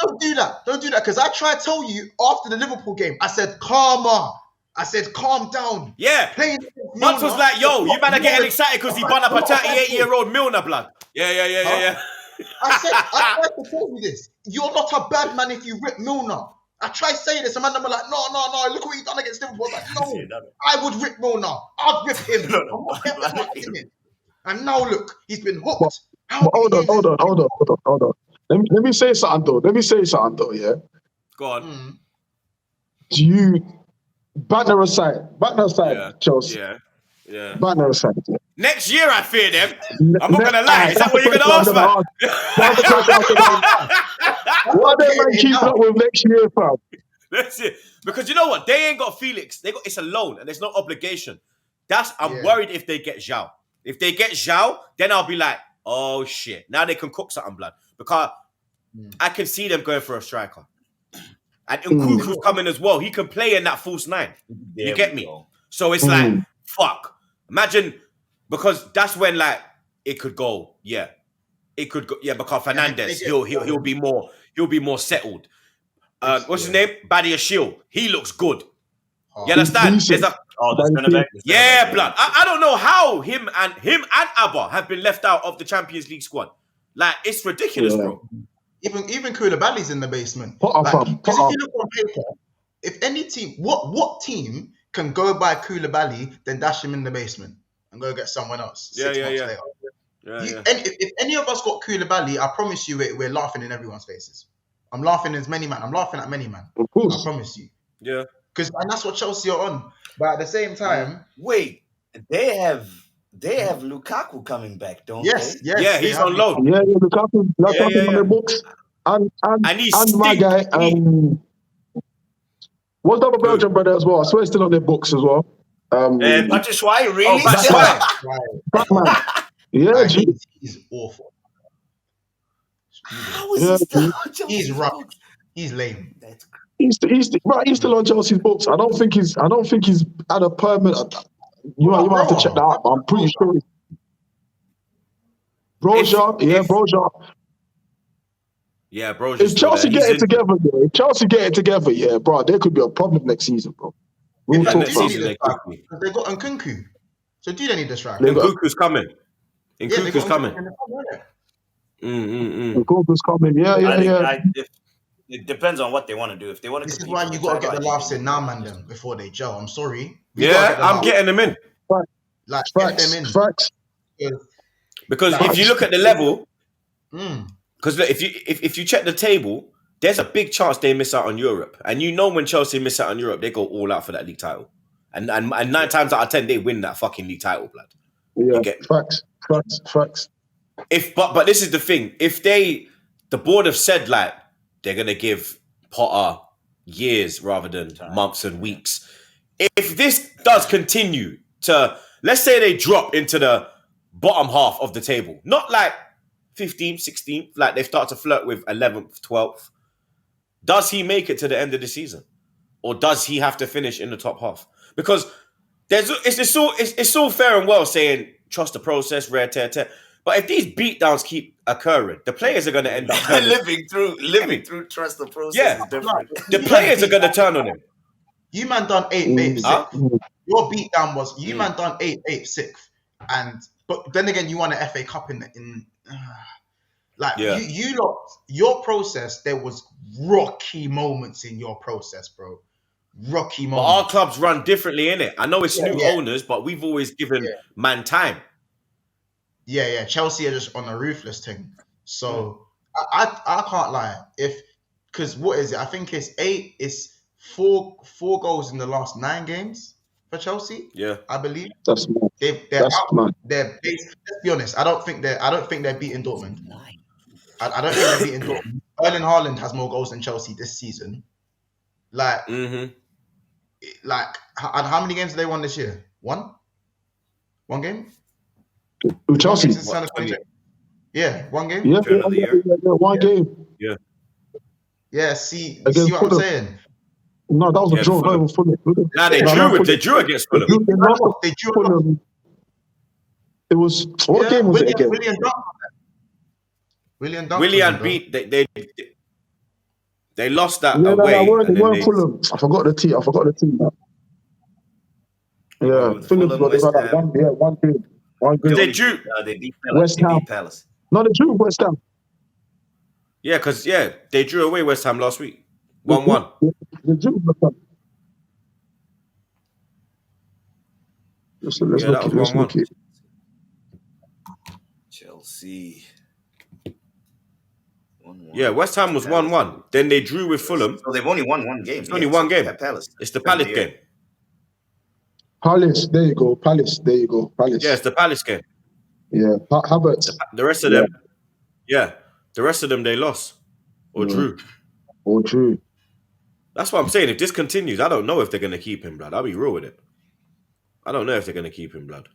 Don't do that. Because I tried to tell you after the Liverpool game, I said, calm down. Yeah. Monts was like, yo, you better getting excited because he bun up a 38-year-old Milner, blood. Yeah. I tried to tell you this. You're not a bad man if you rip Milner. I tried saying this, and man, I'm like, no, look what he done against Liverpool. I was like, no, I would rip Milner. I'd rip him. I'm not hitting him. And now look, he's been hooked. Hold on. Let me say something though. Yeah. Go on. Do you banner aside, Chelsea? Yeah. Banner aside. Yeah. Next year, I fear them. I'm not gonna lie. Is that what you're gonna ask, man? What are they man keeping up with next year, fam? That's it. Because you know what? They ain't got Felix. It's a loan and there's no obligation. I'm worried if they get João. If they get João, then I'll be like, oh shit. Now they can cook something, blood. Because I can see them going for a striker. And Nkuku's coming as well. He can play in that false 9. You get me? So it's like, fuck. Imagine, because that's when like it could go, It could go, because Fernandes, he'll be more settled. What's his name? Badia Shield. He looks good. You understand? There's a blood. I don't know how him and Abba have been left out of the Champions League squad. Like, it's ridiculous, bro. Even Koulibaly's in the basement. Because if you look on paper, if any team, what team can go by Koulibaly, then dash him in the basement and go get someone else 6 months later. If any of us got Koulibaly, I promise you, we're laughing in everyone's faces. I'm laughing at many man. Of course. I promise you. Yeah. And that's what Chelsea are on. But at the same time, wait, they have Lukaku coming back, don't they? Yes. Yeah, he's on loan. Yeah, Lukaku on the books. And my guy, what's the other Belgian brother as well? I swear he's still on their books as well. Batshuayi, really? Oh, Batshuayi. Yeah, he's awful. How is he still on Chelsea's He's rough. books? He's lame. He's still on Chelsea's books. I don't think he's at a permanent. You might have to check that out. I'm pretty sure. Broja. Yeah, Broja. If Chelsea get it together, yeah, bro, there could be a problem next season, bro. They got Nkunku. So do they need the striker? Nkunku's coming. Nkunku's coming. Nkunku's coming. Yeah. It depends on what they want to do. If they want to, this is why you got to get the laughs in now, man. Them before they gel. I'm sorry. I'm getting them in. Like get them in. Facts. Because if you look at the level, because if you check the table, there's a big chance they miss out on Europe. And you know when Chelsea miss out on Europe, they go all out for that league title. And 9 times out of 10, they win that fucking league title, blood. Yeah, facts. But this is the thing. If the board have said like they're gonna give Potter years rather than months and weeks. If this does continue to, let's say they drop into the bottom half of the table, not like 15th, 16th, like they start to flirt with 11th, 12th. Does he make it to the end of the season? Or does he have to finish in the top half? Because it's all fair and well saying trust the process, rare tear. But if these beatdowns keep occurring, the players are going to end up living through trust the process. Yeah, is different. The players are going to turn on him. You man done 8th, 6th. Your beatdown was man done 8th, 6th, but then again you won an FA Cup you lot, your process. There was rocky moments in your process, bro. Rocky moments. But our clubs run differently, innit? I know it's new owners, but we've always given man time. Yeah. Chelsea are just on a ruthless thing. So I can't lie. Because what is it? I think it's 4 goals in the last 9 games for Chelsea. Yeah, I believe. That's mad. Let's be honest. I don't think they're beating Dortmund. I don't think they're beating Dortmund. Erling Haaland has more goals than Chelsea this season. Like, how many games have they won this year? One game? With Chelsea? Yeah, one game? Yeah, one game. Yeah. Yeah, see what I'm saying? No, that was a draw, not even Fulham. Nah, they drew against Fulham. They drew. It was, what game was it again? Willian beat, they lost that away. They weren't Fulham. I forgot the team. Yeah, Fulham got like one game. They drew. They beat West Ham. Palace. No, they drew West Ham. Yeah, because they drew away West Ham last week. 1-1. They drew West Ham. Let's look it. Chelsea. 1-1. Yeah, West Ham was 1-1. Then they drew with Fulham. So they've only won one game. It's only one game. Palace. It's the Palace game. Palace, there you go. Palace. Yeah, it's the Palace game. Yeah, Havertz. The rest of them, the rest of them they lost or drew. That's what I'm saying. If this continues, I don't know if they're going to keep him, blood. I'll be real with it. I don't know if they're going to keep him, blood.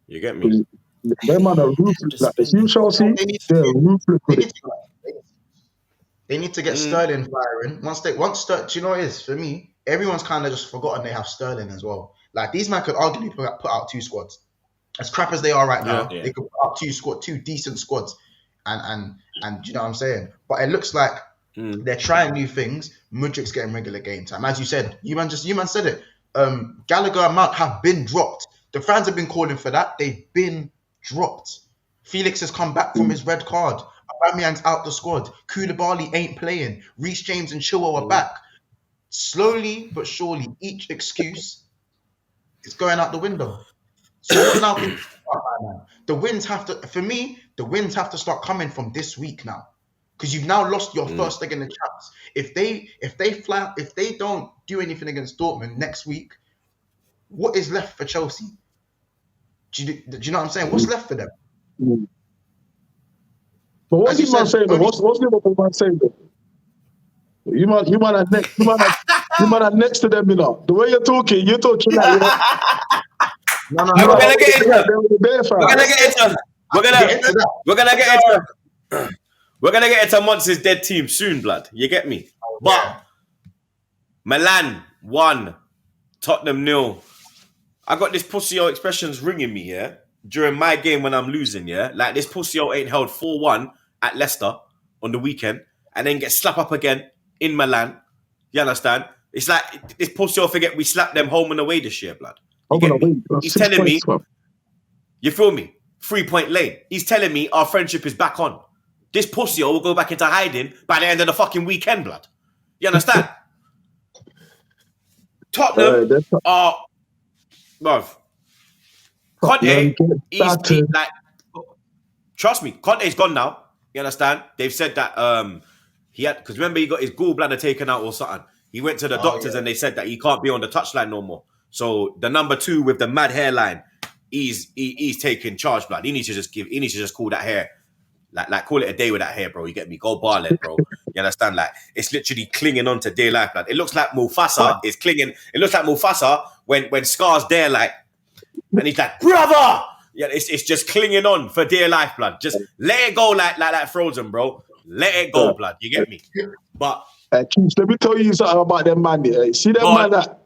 You get me? Them man are ruthless. Like, if you Chelsea, they're ruthless with it. They need to get Sterling firing. Once do you know what it is? For me, everyone's kind of just forgotten they have Sterling as well. Like, these men could arguably put out 2 squads. As crap as they are right now, they could put out 2 decent squads. and you know what I'm saying. But it looks like they're trying new things. Mudrik's getting regular game time, as you said. You man said it. Gallagher and Mount have been dropped. The fans have been calling for that. They've been dropped. Felix has come back from his red card. Aubameyang's out the squad. Koulibaly ain't playing. Reece James and Chilwell are back. Slowly but surely, each excuse is going out the window. So what now? The wins have to, for me, the wins have to start coming from this week now, because you've now lost your first leg in the champs. If they don't do anything against Dortmund next week, what is left for Chelsea? Do you know what I'm saying? What's left for them? But what's you man saying? What's Liverpool man saying? You man are next to them, you know. The way you're talking like, you know. No. We're gonna get into We're gonna get into Monts' dead team soon, blood. You get me? But Milan 1, Tottenham 0. I got this pussy-o expressions ringing me, yeah, during my game when I'm losing, yeah. Like this pussy-o ain't held 4-1 at Leicester on the weekend and then get slapped up again in Milan. You understand? It's like this pussy-o forget we slapped them home and away this year, blood. He's telling me, you feel me? 3-point lane. He's telling me our friendship is back on. This pussy will go back into hiding by the end of the fucking weekend, blood. You understand? Tottenham are, bruv. Conte, he's like, trust me, Conte's gone now. You understand? They've said that he had, because remember he got his gallbladder taken out or something. He went to the doctors and they said that he can't be on the touchline no more. So the number 2 with the mad hairline, he's taking charge, blood. He needs to just call that hair, like call it a day with that hair, bro. You get me? Go barlet, bro. You understand? Like it's literally clinging on to day life, blood. It looks like Mufasa is clinging. It looks like Mufasa when Scar's there, like, and he's like, brother. Yeah, it's just clinging on for dear life, blood. Just let it go, like Frozen, bro. Let it go, blood. You get me? But Troopz, let me tell you something about them man. Yeah, you see them man that.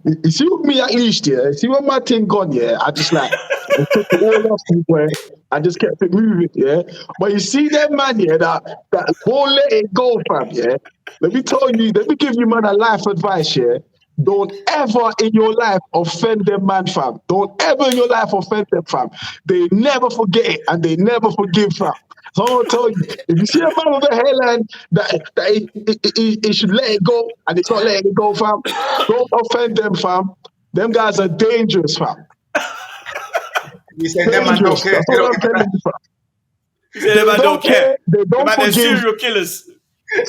You see with me at least, yeah. See when my thing gone, yeah. I just like I took it all off somewhere. I just kept it moving, yeah. But you see them man, yeah, that won't let it go, fam, yeah. Let me give you man a life advice, yeah. Don't ever in your life offend them, man, fam. Don't ever in your life offend them, fam. They never forget it and they never forgive, fam. So I'm gonna tell you, if you see a man with a hairline that he should let it go and it's not letting it go, fam, don't offend them, fam. Them guys are dangerous, fam. You say them man don't care. You say them man don't care. They don't forgive. They're serial killers.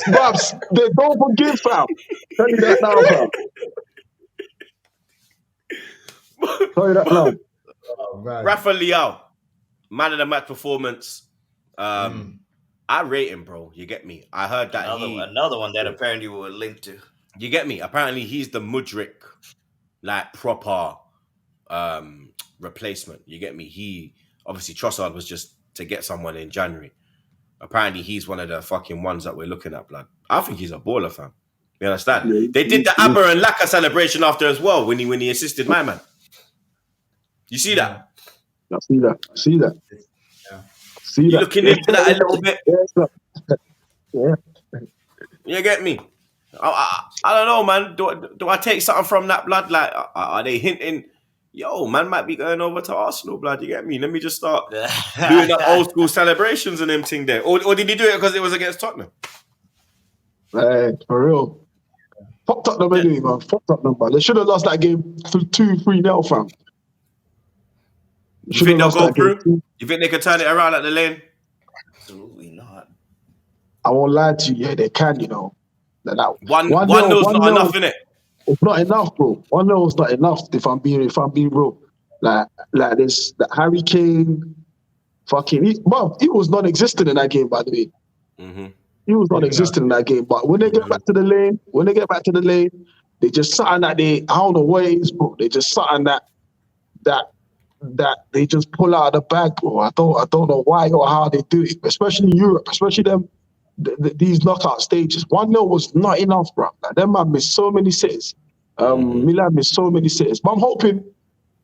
Babs, they don't forgive, fam. Tell you that now, fam. Tell you that now. Rafa Leao, man of the match performance. I rate him, bro. You get me? I heard that another one that apparently we were linked to. You get me? Apparently he's the Mudryk, like proper replacement. You get me? He obviously Trossard was just to get someone in January. Apparently he's one of the fucking ones that we're looking at, blood. I think he's a baller, fam. You understand? Yeah, they did the Aber and Laka celebration after as well when he assisted my man. You see that? I see that. You looking into that a little bit? Yeah. You get me? I don't know, man. Do I take something from that, blood? Like, are they hinting? Yo, man might be going over to Arsenal, blood. You get me? Let me just start doing the old school celebrations and them thing there. Or did he do it because it was against Tottenham? Hey, for real. Fuck Tottenham anyway, man. Fuck Tottenham, man. They should have lost that game 2-3-0, fam. You think they'll go through? You think they can turn it around at the lane? Absolutely not. I won't lie to you. Yeah, they can, you know. One nil's not enough, innit? It's not enough, bro. 1-0 is not enough. If I'm being real, like this, the Harry Kane, he was non-existent in that game, by the way. Mm-hmm. He was non-existent in that game. But when they get back to the lane, they just something that I don't know what it is, bro. They just something that they just pull out of the bag, bro. I don't know why or how they do it, especially in Europe, especially these knockout stages. 1-0 was not enough, bro. Like, them man missed so many sitters. Milan missed so many sitters. But I'm hoping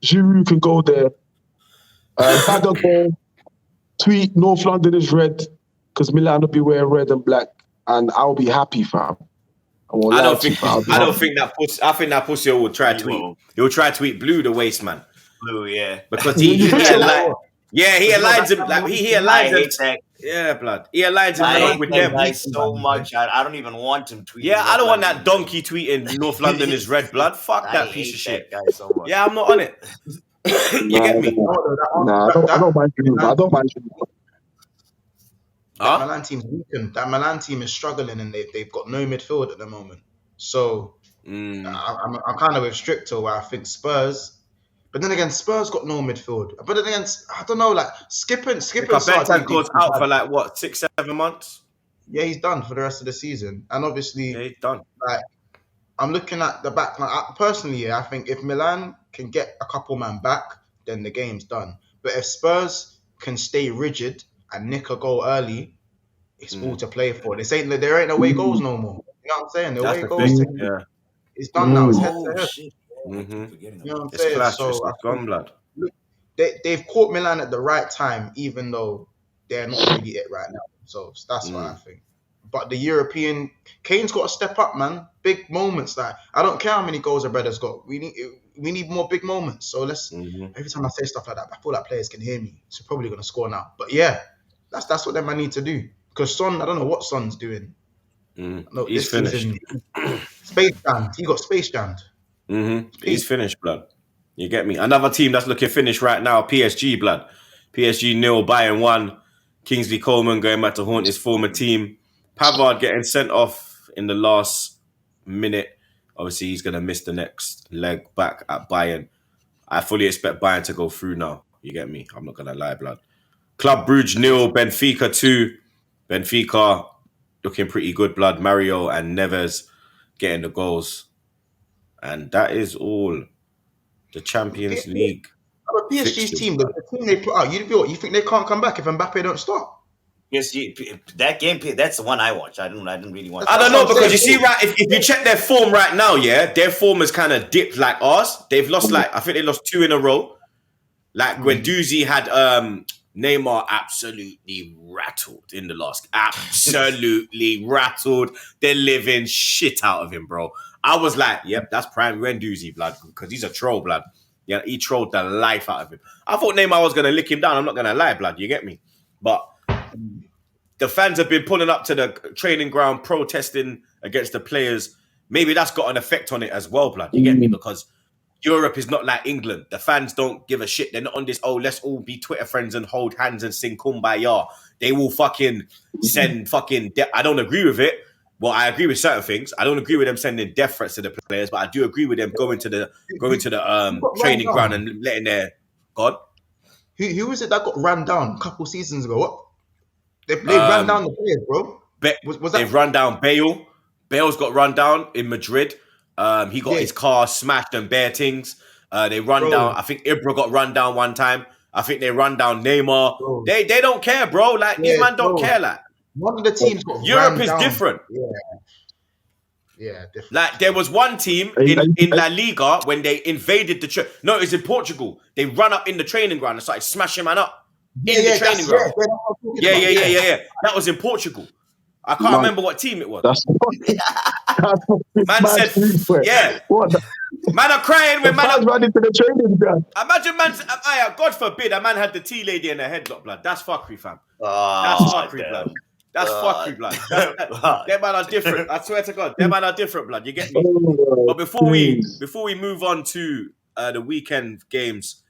Giroud can go there. Bad tweet, North London is red. because Milan will be wearing red and black, and I'll be happy, fam. I don't think I think that pussy will try to tweet. He'll try to tweet blue the waist man. Blue, yeah. Because he aligns him like he aligns him. Yeah, blood. He aligns him with them. Guy so much. I don't even want him tweeting. Yeah, I don't want that donkey tweeting North London is red blood. Fuck that piece of shit. Guy so much. Yeah, I'm not on it. You get me? Nah, I don't mind you. I don't mind you. That Milan team's weakened. That Milan team is struggling, and they've got no midfield at the moment. So I'm kind of with Stricto, where I think Spurs. But then again, Spurs got no midfield. But then again, I don't know, like skipping. Bentancur's out for like what, 6-7 months? Yeah, he's done for the rest of the season, and obviously, yeah, he's done. Like, I'm looking at the back. Like, personally, I think if Milan can get a couple man back, then the game's done. But if Spurs can stay rigid and nick a goal early, it's all to play for. There ain't away goals no more. You know what I'm saying? The away goals, it's done now. It's head to head. Mm-hmm. You know what I'm saying? Clash, so it's gone, blood. Look, they've caught Milan at the right time, even though they're not really it right now. So that's what I think. But the European, Kane's got to step up, man. Big moments. Like, I don't care how many goals a brother's got. We need more big moments. So let's. Every time I say stuff like that, I feel like players can hear me. So probably gonna score now. But yeah, that's what them I need to do. Because Son, I don't know what Son's doing. No, he's finished. Space jammed. He got space jammed. He's finished, blood. You get me? Another team that's looking finished right now, PSG, blood. PSG 0, Bayern 1. Kingsley Coleman going back to haunt his former team. Pavard getting sent off in the last minute. Obviously, he's going to miss the next leg back at Bayern. I fully expect Bayern to go through now. You get me? I'm not going to lie, blood. Club Brugge 0, Benfica 2. Benfica looking pretty good, blood. Mario and Neves getting the goals. And that is all. The Champions League. PSG's team, the team they put out, you think they can't come back if Mbappe don't start? PSG, that game, that's the one I watched. I didn't really watch. I don't know, because you see, right, if you check their form right now, yeah, their form has kind of dipped like ours. They've lost I think they lost 2 in a row. Like when Doozy had Neymar absolutely rattled in the last. Absolutely rattled the living shit out of him, bro. I was like, yep, that's prime Guendouzi, blood, because he's a troll, blood. Yeah, he trolled the life out of him. I thought Neymar was going to lick him down. I'm not going to lie, blood. You get me? But the fans have been pulling up to the training ground, protesting against the players. Maybe that's got an effect on it as well, blood. You get me? Because Europe is not like England. The fans don't give a shit. They're not on this, let's all be Twitter friends and hold hands and sing Kumbaya. They will fucking send I don't agree with it. Well, I agree with certain things. I don't agree with them sending death threats to the players, but I do agree with them going to the training ground and letting their God. Who was it that got ran down a couple seasons ago? What? They ran down the players, bro. Was that? They've run down Bale. Bale's got run down in Madrid. He got his car smashed and bare things. They run down. I think Ibra got run down one time. I think they run down Neymar. Bro. They don't care, bro. Like these man don't care. Like. One of the teams got Europe is different. Yeah, different. Like there was one team in La Liga when they invaded the no, it's in Portugal. They run up in the training ground and started smashing man up in the training ground. Yeah. That was in Portugal. I can't remember what team it was. Man said, yeah. Man are crying when man are running to the training ground. Imagine man, God forbid, a man had the tea lady in a headlock, blood. That's fuckery, fam. That's fuckery, blood. That's fuckery, blood. Them man are different. I swear to God, them man are different, blood. You get me? But before we move on to the weekend games,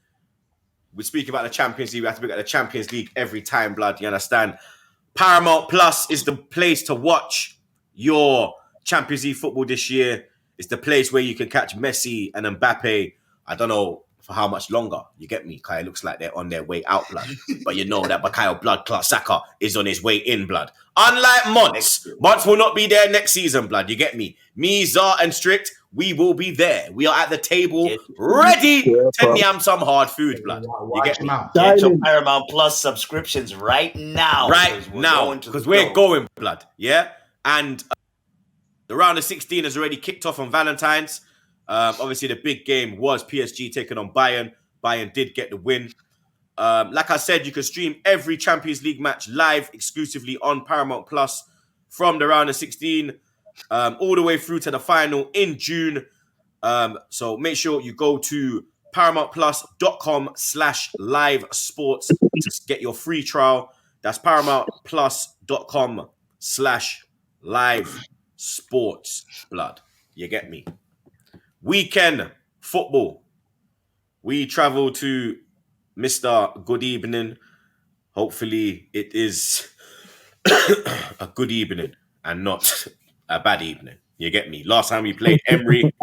we speak about the Champions League. We have to look at the Champions League every time, blood. You understand? Paramount Plus is the place to watch your Champions League football this year. It's the place where you can catch Messi and Mbappe. I don't know for how much longer. You get me? It looks like they're on their way out, blood. But you know that Bakayo Blood Clot Saka is on his way in, blood. Unlike Monts. Monts will not be there next season, blood. You get me? Me, Zar, and Strict, we will be there. We are at the table, ready to yam some hard food, blood. You get me? Get your Paramount Plus subscriptions right now. Right now. Because we're going, blood. Yeah? And the round of 16 has already kicked off on Valentine's. Obviously, the big game was PSG taking on Bayern. Bayern did get the win. like I said, you can stream every Champions League match live exclusively on Paramount Plus from the round of 16 all the way through to the final in June. So make sure you go to paramountplus.com/live sports to get your free trial. That's paramountplus.com/live sports, blood. You get me? Weekend football. We travel to Mr. Good Evening. Hopefully it is a good evening and not a bad evening. You get me? Last time we played Emery,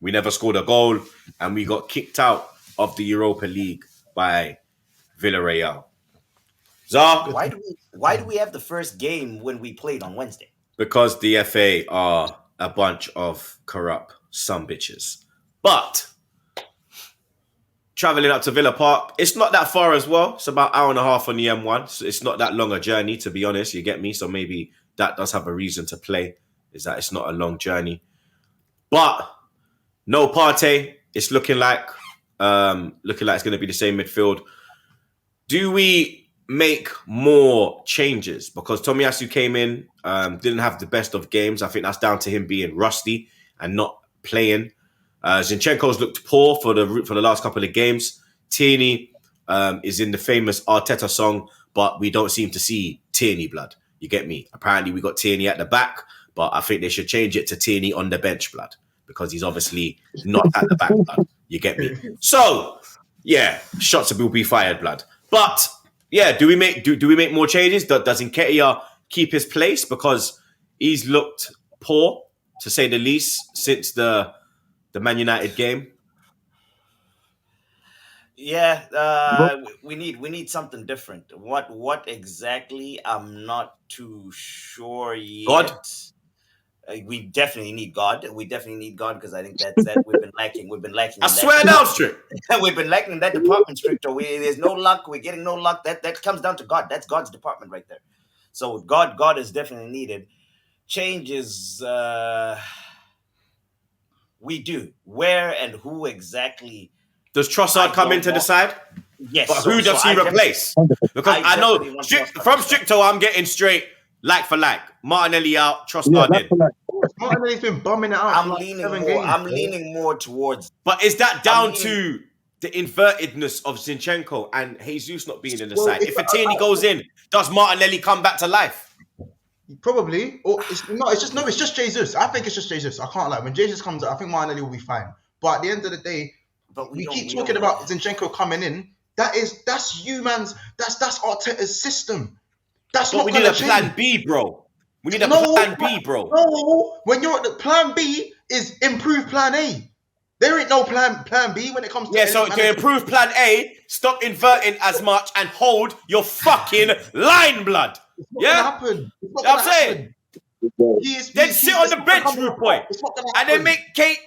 we never scored a goal and we got kicked out of the Europa League by Villarreal. Zah? Why do we have the first game when we played on Wednesday? Because the FA are a bunch of corrupt sumbitches. But traveling up to Villa Park, it's not that far as well. It's about an hour and a half on the M1. So it's not that long a journey, to be honest. You get me? So maybe that does have a reason to play, is that it's not a long journey. But no Partey. It's looking like it's going to be the same midfield. Do we make more changes? Because Tomiyasu came in, didn't have the best of games. I think that's down to him being rusty and not playing. Zinchenko's looked poor for the last couple of games. Tierney is in the famous Arteta song, but we don't seem to see Tierney, blood. You get me? Apparently we got Tierney at the back, but I think they should change it to Tierney on the bench, blood, because he's obviously not at the back, blood. You get me? So, yeah, shots will be fired, blood. But yeah, do we make more changes? Does Nketiah keep his place? Because he's looked poor, to say the least, since the Man United game. Yeah, we need something different. What exactly? I'm not too sure yet. God? We definitely need God. We definitely need God, because I think that's that we've been lacking. We've been lacking. I swear down, Strict. We've been lacking in that department, Stricto. There's no luck. We're getting no luck. That comes down to God. That's God's department right there. So God is definitely needed. Changes. We do. Where and who exactly? Does Trossard come into the side? Yes. But who does he replace? Because I know from Stricto, I'm getting straight like for like. Martinelli out, Trossard in. Martinelli's been bumming it out. I'm leaning more towards. But is that down to the invertedness of Zinchenko and Jesus not being in the side? If a Tierney goes in, does Martinelli come back to life? Probably. Or it's just Jesus. I think it's just Jesus. I can't lie. When Jesus comes out, I think Martinelli will be fine. But at the end of the day, we keep talking about Zinchenko coming in. That's humans. That's Arteta's system. That's but not. We need a plan B, bro. We need a plan B, bro. No, when you're at the plan B is improve plan A. There ain't no plan B when it comes to. Yeah, so to improve plan A, stop inverting as much and hold your fucking line, blood. It's not gonna happen. It's not I'm gonna saying. Then sit on the bench, rude boy. And then make Kate.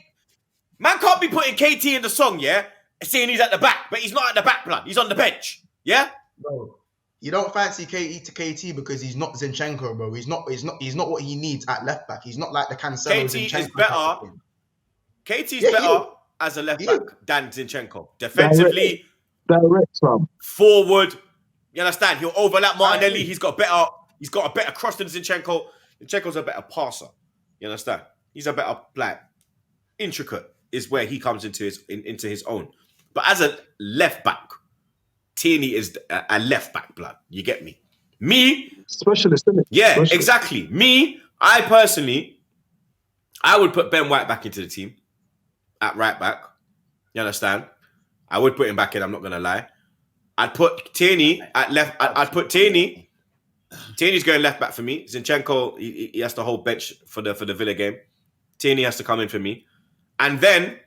Man can't be putting KT in the song, yeah? Saying he's at the back, but he's not at the back, blood. He's on the bench. Yeah? Bro, you don't fancy KT because he's not Zinchenko, bro. He's not what he needs at left back. He's not like the Cancelo. KT is better. KT's better as a left back than Zinchenko. Defensively, direct forward. You understand? He'll overlap Martinelli. He's got a better cross than Zinchenko. Zinchenko's a better passer. You understand? He's a better intricate is where he comes into his own. But as a left back, Tierney is a left back, blood. You get me? Me, specialist, isn't it? Yeah, specialist. Exactly. Me, I personally, I would put Ben White back into the team at right back. You understand? I would put him back in. I'm not gonna lie. I'd put Tierney at left. I'd put Tierney. Tierney's going left back for me. Zinchenko, he has to hold bench for the Villa game. Tierney has to come in for me. And then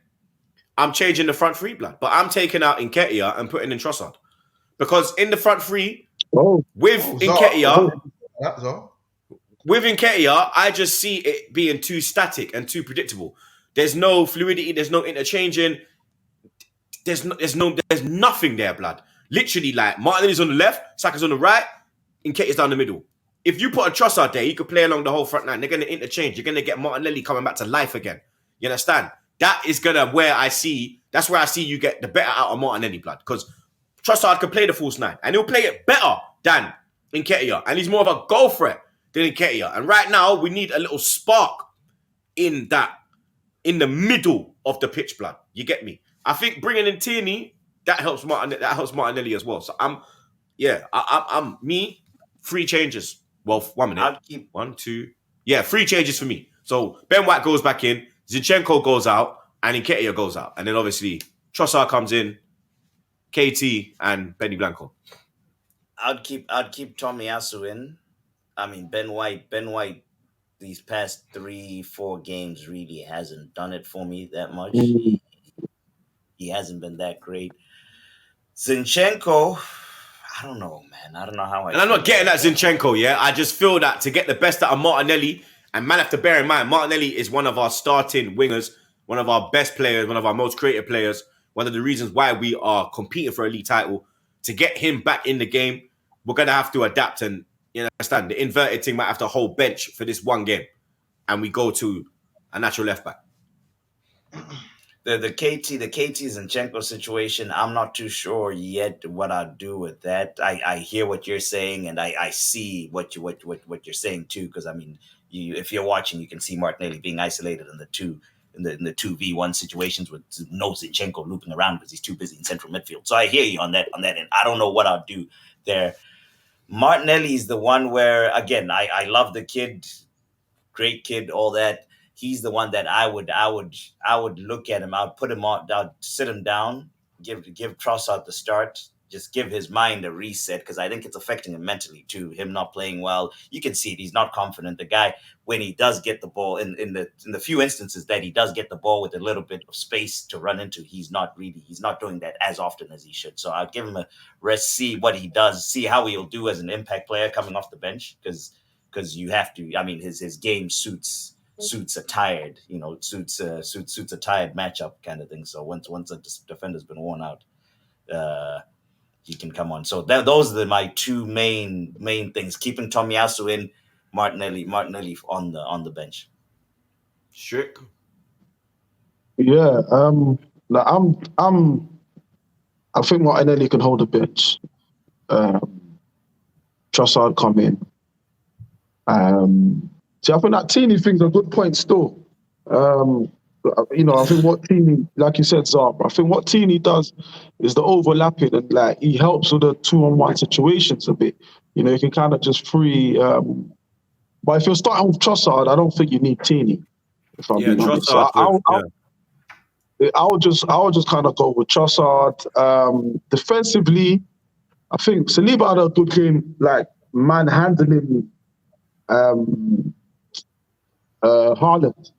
I'm changing the front three, blood. But I'm taking out Nketiah and putting in Trossard. Because in the front three, with Nketiah, I just see it being too static and too predictable. There's no fluidity. There's no interchanging. There's nothing there, blood. Literally, like, Martinelli's on the left, Saka's on the right, Nketiah's down the middle. If you put a Trossard there, he could play along the whole front line. They're going to interchange. You're going to get Martinelli coming back to life again. You understand? That's where I see you get the better out of Martinelli, blood. Because Trossard can play the false 9, and he'll play it better than Nketiah, and he's more of a goal threat than Nketiah. And right now, we need a little spark in the middle of the pitch, blood. You get me? I think bringing in Tierney, that helps Martinelli as well. So I'm me, 3 changes. Well, 1 minute. I'll keep 1, 2. Yeah, 3 changes for me. So Ben White goes back in, Zinchenko goes out, and Nketiah goes out. And then obviously Trossard comes in, KT and Benny Blanco. I'd keep Tomiyasu in. I mean, Ben White, these past 3-4 games really hasn't done it for me that much. He hasn't been that great. Zinchenko, I don't know, man. I don't know how I. And I'm not getting at Zinchenko, yeah. I just feel that to get the best out of Martinelli, and man have to bear in mind, Martinelli is one of our starting wingers, one of our best players, one of our most creative players. One of the reasons why we are competing for a league title. To get him back in the game, we're gonna have to adapt, and you understand the inverted thing might have to hold bench for this one game, and we go to a natural left back. The KT Zinchenko situation, I'm not too sure yet what I'll do with that. I hear what you're saying, and I see what you're saying too. Because I mean, if you're watching, you can see Martinelli being isolated in the 2v1 situations with no Zinchenko looping around because he's too busy in central midfield. So I hear you on that end. I don't know what I'll do there. Martinelli is the one where, again, I love the kid, great kid, all that. He's the one that I would look at him. I'd put him on. I'd sit him down, give Trossard the start, just give his mind a reset, because I think it's affecting him mentally too. Him not playing well, you can see it. He's not confident. The guy, when he does get the ball, in the few instances that he does get the ball with a little bit of space to run into, he's not doing that as often as he should. So I'd give him a rest, see what he does, see how he'll do as an impact player coming off the bench, because you have to. I mean, his game suits a tired, suits a tired matchup kind of thing. So once a defender's been worn out, he can come on. So those are my 2 main things: keeping Tomiyasu in, Martinelli on the bench. Strict. Yeah, I think Martinelli can hold the bench. Trossard come in. See, I think that Tierney thing's a good point still. I think what Tierney, like you said, Zab, I think what Tierney does is the overlapping, and like he helps with the 2-on-1 situations a bit. You can kind of just free. But if you're starting with Trossard, I don't think you need Tierney. If I'm being honest, so I would just kind of go with Trossard. Defensively, I think Saliba had a good game, like manhandling Haaland.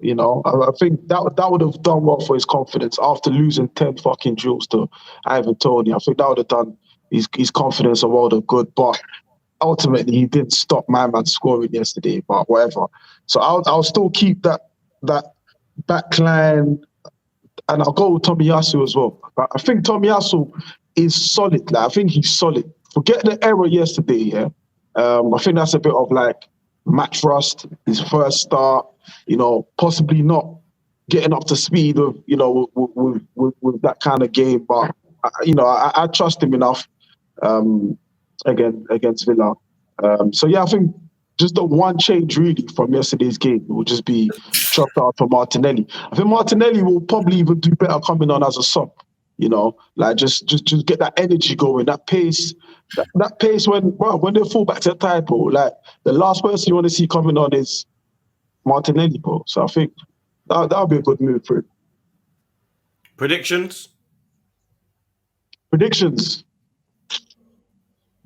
I think that would have done well for his confidence after losing 10 fucking drills to Ivan Toney. I think that would have done his confidence a world of good. But ultimately, he didn't stop my man scoring yesterday. But whatever. So I'll still keep that back line, and I'll go with Tomiyasu as well. I think Tomiyasu is solid. Like, I think he's solid. Forget the error yesterday. Yeah, I think that's a bit of like match rust. His first start. Possibly not getting up to speed with that kind of game, but I trust him enough against Villa. So yeah, I think just the one change really from yesterday's game will just be Trossard for Martinelli. I think Martinelli will probably even do better coming on as a sub. Like just get that energy going, that pace, that pace when they fall back to the title. Like the last person you want to see coming on is Martinelli, bro. So I think that would be a good move for him. Predictions.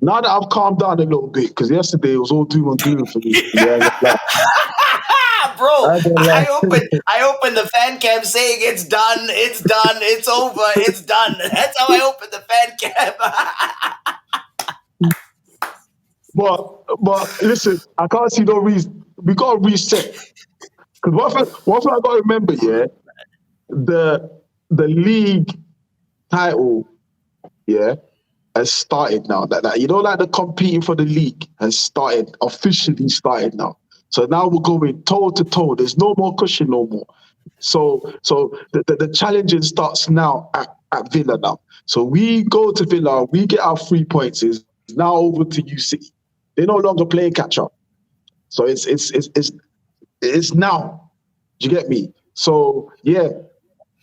Now that I've calmed down a little bit, because yesterday it was all doom and gloom for me. Yeah, bro, I opened the fan cam saying it's done, it's over, it's done. That's how I opened the fan cam. But listen, I can't see no reason. We got to reset. Because one thing I got to remember, yeah, the league title, yeah, has started now. Like the competing for the league has officially started now. So now we're going toe to toe. There's no more cushion no more. So the challenging starts now at at Villa now. So we go to Villa, we get our 3 points. It's now over to you City. They're no longer playing catch up. So it's now. Do you get me? So yeah,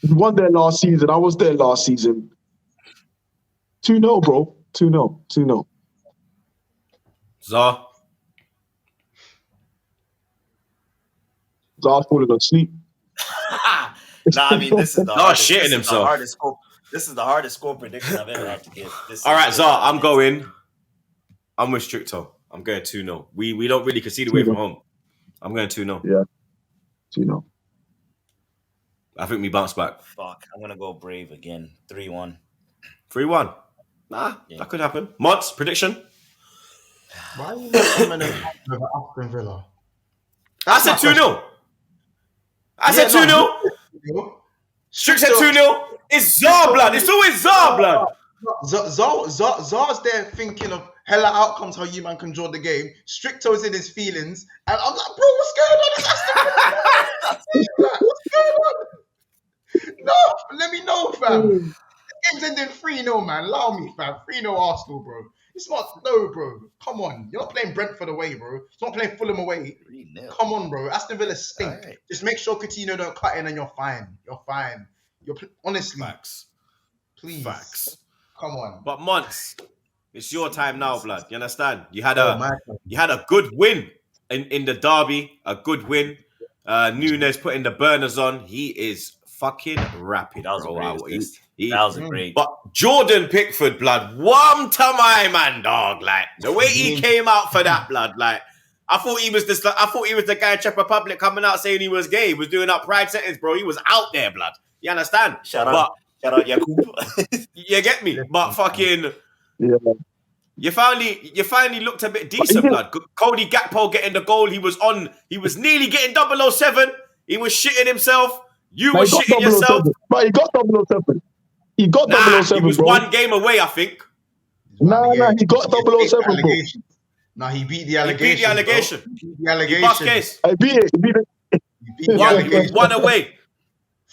we won there last season. I was there last season. 2-0, bro. 2-0. 2-0. Zah. Zah's falling asleep. Nah, I mean, this is the hardest, shitting himself. This is the hardest score prediction I've ever had to give. All right, Zah, I'm going. I'm with Stricto. I'm going 2-0. We don't really concede away from home. I'm going 2-0. Yeah. 2-0. I think we bounce back. Fuck, I'm gonna go Brave again. 3-1. 3-1. Nah, that could happen. Monts, prediction? Why are you not coming in with Aston Villa? I said 2-0. I said 2-0. Strict said 2-0. It's Zah, blood. It's always Zah, blood. Zah's there thinking of hella outcomes, how you man can draw the game. Stricto's in his feelings. And I'm like, bro, what's going on? It's Aston Villa. What's going on? No, let me know, fam. The game's ending 3-0, man. Allow me, fam. 3-0 Arsenal, bro. It's not, no, bro. Come on. You're not playing Brentford away, bro. It's not playing Fulham away. 3-0. Come on, bro. Aston Villa stink. Right. Just make sure Coutinho don't cut in and you're fine. You're fine. Honestly. Facts. Please. Facts. Come on. But Monts, it's your time now, blood. You understand? You had a good win in the derby. A good win. Nunes putting the burners on. He is fucking rapid. That was bro. a great. But Jordan Pickford, blood, one to my man, dog. Like the way he came out for that, blood. Like I thought he was the guy in Czech Republic coming out saying he was gay. He was doing up pride settings, bro. He was out there, blood. You understand? Shout out, Jakub. You get me? But fucking. Yeah. You finally looked a bit decent, blood. Cody Gakpo getting the goal. He was nearly getting 007. He was shitting himself. You were shitting yourself. But he got 007. He got 007, he was bro. one game away, I think. Nah, he got 007, bro. Nah, he beat the allegation. He bust case. I beat it. He was one away.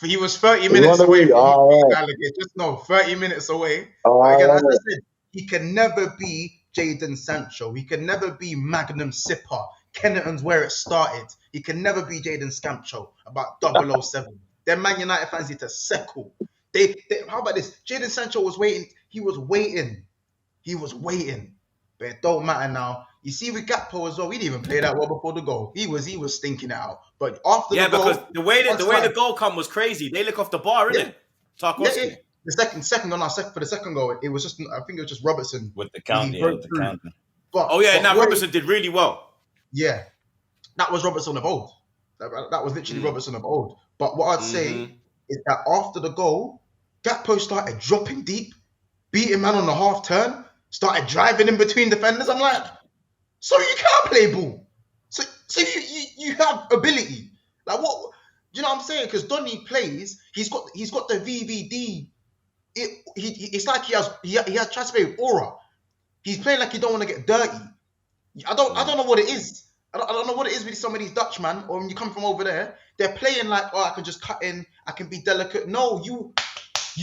He was 30 minutes away. Right. Just no, 30 minutes away. Right. Again, as I said, he can never be Jadon Sancho. He can never be Magnum Sipper. Kenneton's where it started. He can never be Jadon Sancho about 007. Them Man United fans need to settle. How about this? Jadon Sancho was waiting. He was waiting. But it don't matter now. You see with Gakpo as well, we didn't even play that well before the goal. He was stinking it out. But after the goal, because the way the goal come was crazy. They lick off the bar, innit? Tarkowski. Yeah. For the second goal, it was I think it was just Robertson with the counter. But Robertson did really well. Yeah, that was Robertson of old. That was literally Robertson of old. But what I'd say is that after the goal, Gakpo started dropping deep, beating man on the half turn, started driving in between defenders. I'm like, so you can't play ball. So you have ability. Like what? Do you know what I'm saying? Because Donny plays, he's got the VVD. It's like he has tries to play with aura. He's playing like he don't want to get dirty. I don't know what it is. I don't know what it is with some of these Dutchmen, or when you come from over there, they're playing like, oh, I can just cut in, I can be delicate. No, you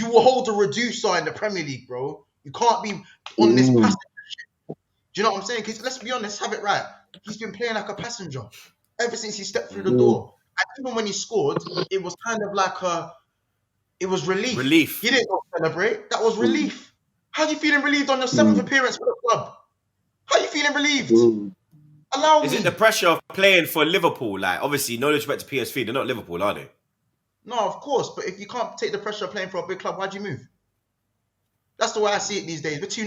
will hold a reducer in the Premier League, bro. You can't be on this passenger shit. Do you know what I'm saying? Because let's be honest, have it right. He's been playing like a passenger ever since he stepped through the door. And even when he scored, it was kind of like it was relief. He didn't go celebrate. That was relief. How are you feeling relieved on your 7th appearance for the club? How are you feeling relieved? Allow me. Is it the pressure of playing for Liverpool? Like, obviously, no disrespect to PSV, they're not Liverpool, are they? No, of course. But if you can't take the pressure of playing for a big club, why'd you move? That's the way I see it these days. We're too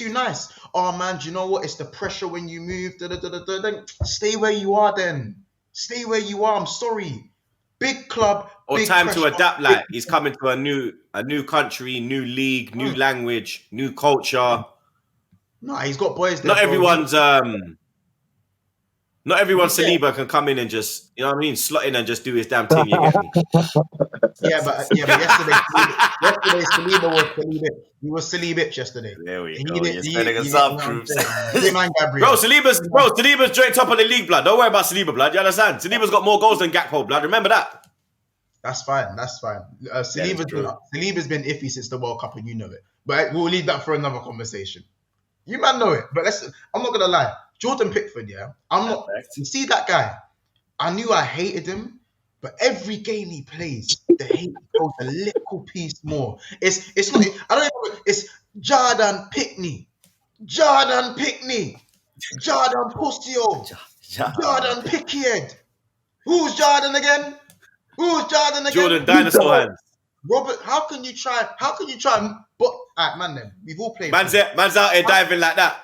nice. Oh, man, do you know what? It's the pressure when you move. Then stay where you are then. Stay where you are. I'm sorry. Big club. Or big time pressure, to adapt. Like he's coming to a new country, new league, new language, new culture. No, he's got boys there. Not everyone Saliba can come in and just, you know what I mean, slot in and just do his damn thing. You get me? Yeah, but yesterday Saliba was Saliba. He was Saliba yesterday. There we go. You're setting us up, Troopz. Bro, Saliba's straight top of the league, blood. Don't worry about Saliba, blood. You understand? Saliba's got more goals than Gakpo, blood. Remember that. That's fine. That's fine. Saliba's been iffy since the World Cup, and you know it. But we'll leave that for another conversation. You man know it. But I'm not gonna lie. Jordan Pickford, yeah. You see that guy? I knew I hated him, but every game he plays, the hate goes a little piece more. It's not. I don't even. It's Jordan Pickney, Jordan Postio, Jordan Pickhead. Who's Jordan again? Jordan Dinosaur Hands. Robert, how can you try? But man, then we've all played. Man's out here diving like that.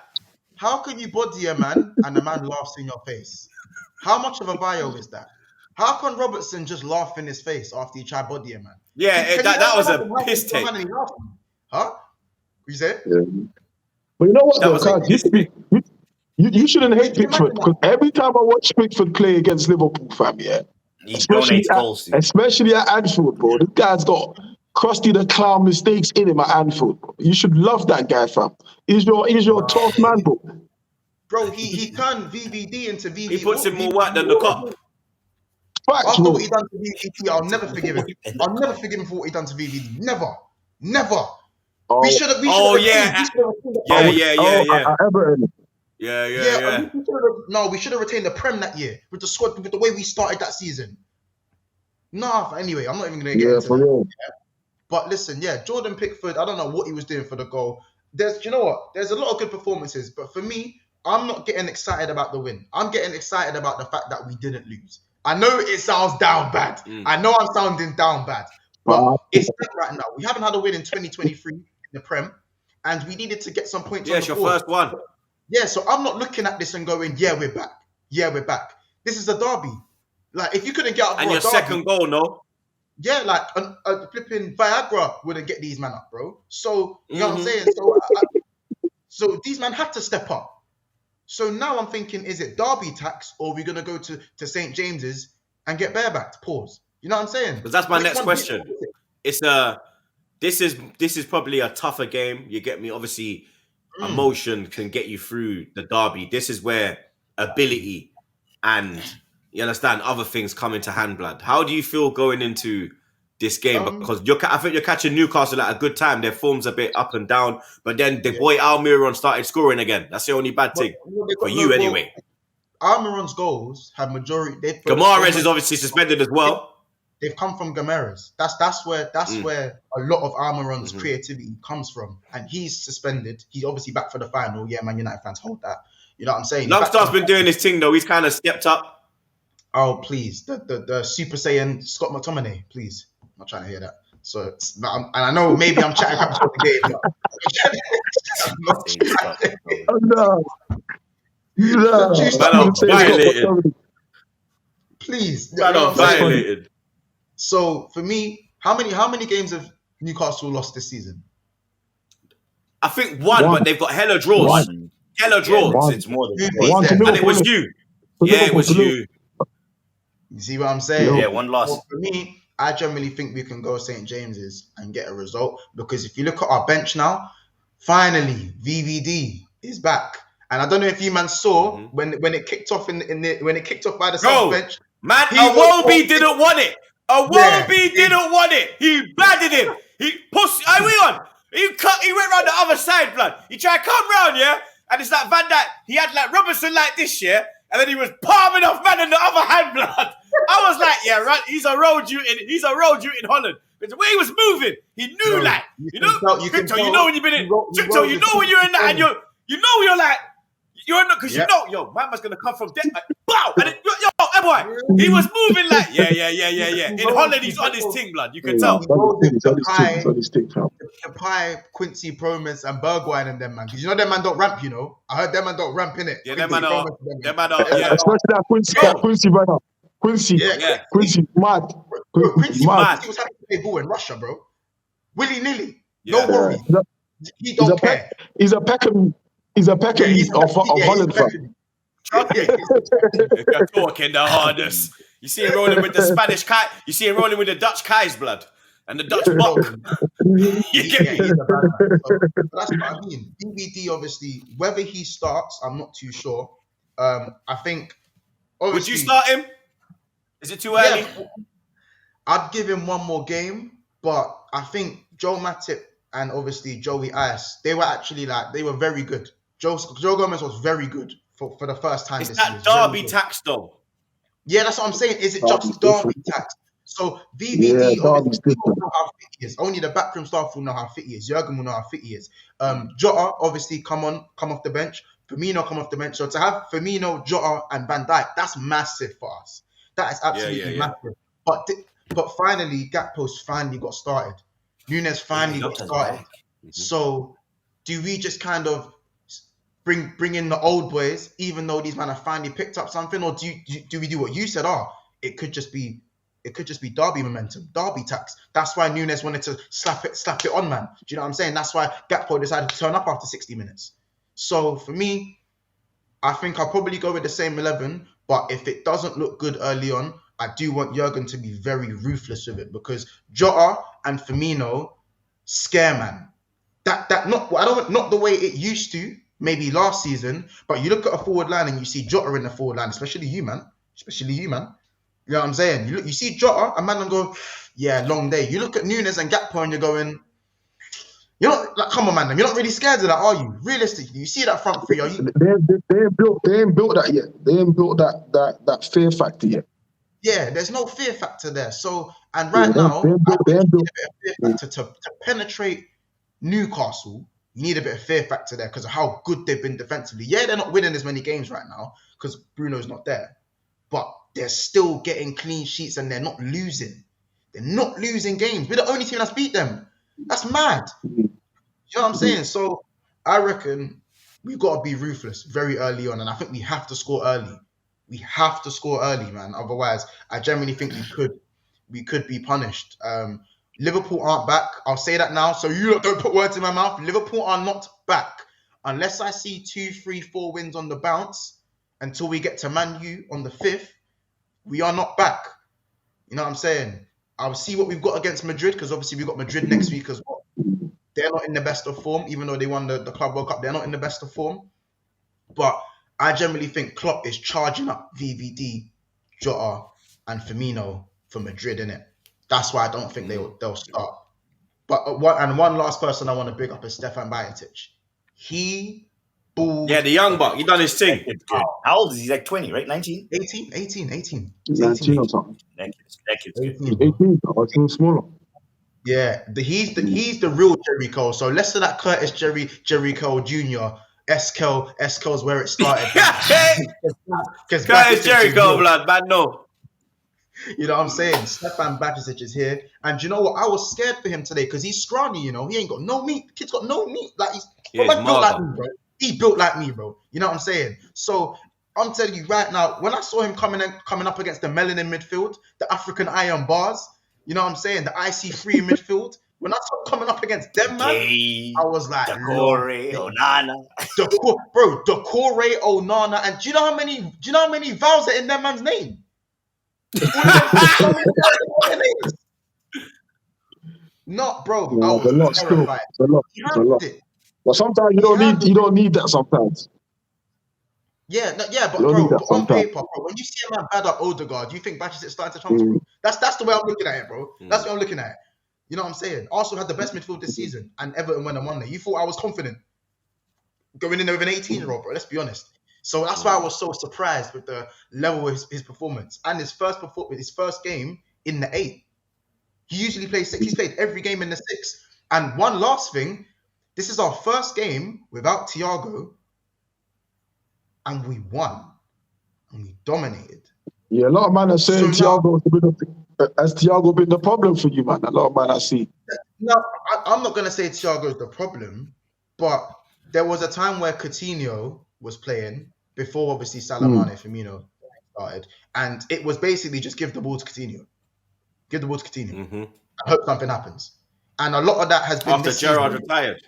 How can you body a man and the man laughs in your face? How much of a bio is that? How can Robertson just laugh in his face after he tried body a man? Yeah, that was a piss take. Huh? You say? Yeah. But you know what? You shouldn't hate Pickford because every time I watch Pickford play against Liverpool, fam, yeah. Especially at Anfield, bro. This guy's got Krusty the Clown mistakes in him at Anfield, bro. You should love that guy, fam. He's your tough man, bro. Bro, he turned VVD into VVD. He puts in more work than the cop. After what he done to VVD, I'll never forgive him. I'll never forgive him for what he done to VVD. Never. Oh. We should have. Yeah. Everton. Yeah. We should have retained the Prem that year with the squad, with the way we started that season. Anyway, I'm not even going to get into that. Yeah. But listen, Jordan Pickford, I don't know what he was doing for the goal. You know what? There's a lot of good performances, but for me, I'm not getting excited about the win. I'm getting excited about the fact that we didn't lose. I know it sounds down bad. I know I'm sounding down bad, but it's not right now. We haven't had a win in 2023 in the Prem, and we needed to get some points. Yeah, it's your first one. Yeah, so I'm not looking at this and going, we're back. This is a derby. Like, if you couldn't get up for and your derby, second goal, no? Yeah, like a flipping Viagra wouldn't get these men up, bro. So, you know what I'm saying? So these men had to step up. So now I'm thinking, is it derby tax or are we going to go to St. James's and get barebacked? Pause. You know what I'm saying? Because that's my next question. This is probably a tougher game. You get me? Obviously, emotion can get you through the derby. This is where ability and, you understand, other things come into hand, blood. How do you feel going into this game? Because I think you're catching Newcastle at a good time. Their form's a bit up and down, but then the boy Almiron started scoring again. That's the only bad thing for you anyway. Almiron's goals have majority. Gamares is obviously suspended as well. They've come from Gamares. That's where a lot of Almiron's creativity comes from, and he's suspended. He's obviously back for the final. Yeah, Man United fans hold that. You know what I'm saying? Longstaff's been doing his thing though. He's kind of stepped up. Oh please, the Super Saiyan Scott McTominay, please. I'm not trying to hear that. So, and I know maybe I'm chatting crap about the game. Violated. Please. Violated. So for me, how many games have Newcastle lost this season? I think one, but they've got hella draws. Hella draws. It's more than one. And it was you. Yeah, it was you. You see what I'm saying? Yeah, one loss. Well, for me, I generally think we can go St. James's and get a result, because if you look at our bench now, finally VVD is back. And I don't know if you man saw when it kicked off when it kicked off by the sub bench. Man, Iwobi didn't want it. Iwobi didn't want it. He batted him. He pushed. He went round the other side, blood. He tried to come round, yeah. And it's like Van Dijk. He had like Robertson like this, yeah. And then he was palming off man in the other hand, blood. I was like, yeah, right. He's a road you in Holland. But the way he was moving, he knew Stricto, you know when you've been in Stricto, you know when you're in that, and you know you're like, you're not, because you know, man was gonna come from there. Like, bow! And then, boy, he was moving like, yeah. In Holland, he's on his thing, blood. You can tell. Kepai, Quincy Promise, and Bergwijn and them, man. Because you know them man don't ramp, you know. I heard them man don't ramp, innit? Yeah, them man are. Especially that Quincy, brother. Quincy, mad. Quincy was happy to play ball in Russia, bro. Willy-nilly. No worry. He don't care. He's a Peckham of Holland, fam. You're talking the hardest. You see him rolling with the Spanish kite. You see him rolling with the Dutch Kai's, blood. And the Dutch Buck. That's what I mean. DVD, obviously, whether he starts, I'm not too sure. I think. Would you start him? Is it too early? I'd give him one more game, but I think Joe Matip and obviously Joey Ice, they were very good. Joe Gomez was very good for the first time It's this that season. derby tax though. Yeah, that's what I'm saying. Is it just derby tax? So VVD, Yeah, obviously, we different. don't know how fit he is. Only the backroom staff will know how fit he is. Jurgen will know how fit he is. Jota, obviously, come off the bench. Firmino come off the bench. So to have Firmino, Jota, and Van Dijk, that's massive for us. That is absolutely massive. But finally, Gakpo's finally got started. Nunes finally got started. So do we just kind of bring in the old boys, even though these men have finally picked up something, or do we do what you said? It could just be derby momentum, derby tax. That's why Nunes wanted to slap it on, man. Do you know what I'm saying? That's why Gakpo decided to turn up after 60 minutes. So for me, I think I'll probably go with the same 11. But if it doesn't look good early on, I do want Jurgen to be very ruthless with it, because Jota and Firmino scare, man. Not the way it used to, maybe last season, but you look at a forward line and you see Jota in the forward line, especially you, man. You know what I'm saying? You see Jota, a man and go, yeah, long day. You look at Nunes and Gakpo and you're going, you're not like, come on, man. You're not really scared of that, are you? Realistically, you see that front three. Are you? They ain't built that yet. They ain't built that fear factor yet. Yeah, there's no fear factor there. So, and right now, I think you need a bit of fear factor to penetrate Newcastle. You need a bit of fear factor there because of how good they've been defensively. Yeah, they're not winning as many games right now because Bruno's not there, but they're still getting clean sheets and they're not losing. They're not losing games. We're the only team that's beat them. That's mad. You know what I'm saying? So I reckon we've got to be ruthless very early on, and I think we have to score early. We have to score early, man. Otherwise, I genuinely think we could be punished. Liverpool aren't back. I'll say that now, so you don't put words in my mouth. Liverpool are not back unless I see 2, 3, 4 wins on the bounce until we get to Man U on the 5th. We are not back. You know what I'm saying? I'll see what we've got against Madrid, because obviously we've got Madrid next week as well. They're not in the best of form, even though they won the Club World Cup. They're not in the best of form. But I generally think Klopp is charging up VVD, Jota, and Firmino for Madrid, innit? That's why I don't think they'll start. But one last person I want to big up is Stefan Bajcetic. He balled. Yeah, the young buck. He done his thing. How old is he? He's like 20, right? 19? 18. He's 19 or something. That kid's good. 18 or something smaller. Yeah, he's the real Jerry Cole. So less of that Curtis Jerry Cole Jr. S-Kel's where it started. Curtis Jerry Cole, blood, man, no. You know what I'm saying? Stefan Bajcetic is here. And you know what? I was scared for him today because he's scrawny, you know. He ain't got no meat. The kid's got no meat. Like he's built like me, bro. He built like me, bro. You know what I'm saying? So I'm telling you right now, when I saw him coming up against the melanin midfield, the African iron bars, you know what I'm saying? The IC3 midfield. When I saw him coming up against them, man, I was like, Decore, Onana. Decore, Onana. And do you know how many vowels are in that man's name? Not, bro. Yeah, I was terrified. It's a lot. But sometimes you don't need that sometimes. Yeah, but bro, on paper, bro, when you see a man bad up Odegaard, you think Bajcetic starting to transfer. That's the way I'm looking at it, bro. That's the way I'm looking at it. You know what I'm saying? Arsenal had the best midfield this season, and Everton went and won there. You thought I was confident going in there with an 18-year-old, bro. Let's be honest. So that's why I was so surprised with the level of his performance and his first game in the 8. He usually plays 6. He's played every game in the 6. And one last thing, this is our first game without Thiago, and we won and we dominated. Yeah, a lot of men are saying has Thiago been the problem for you, man? A lot of men I see. No, I'm not going to say Thiago's the problem, but there was a time where Coutinho was playing before, obviously, Salah, Mane, Firmino started, and it was basically just give the ball to Coutinho. Give the ball to Coutinho. Mm-hmm. I hope something happens. And a lot of that has been after Gerrard retired.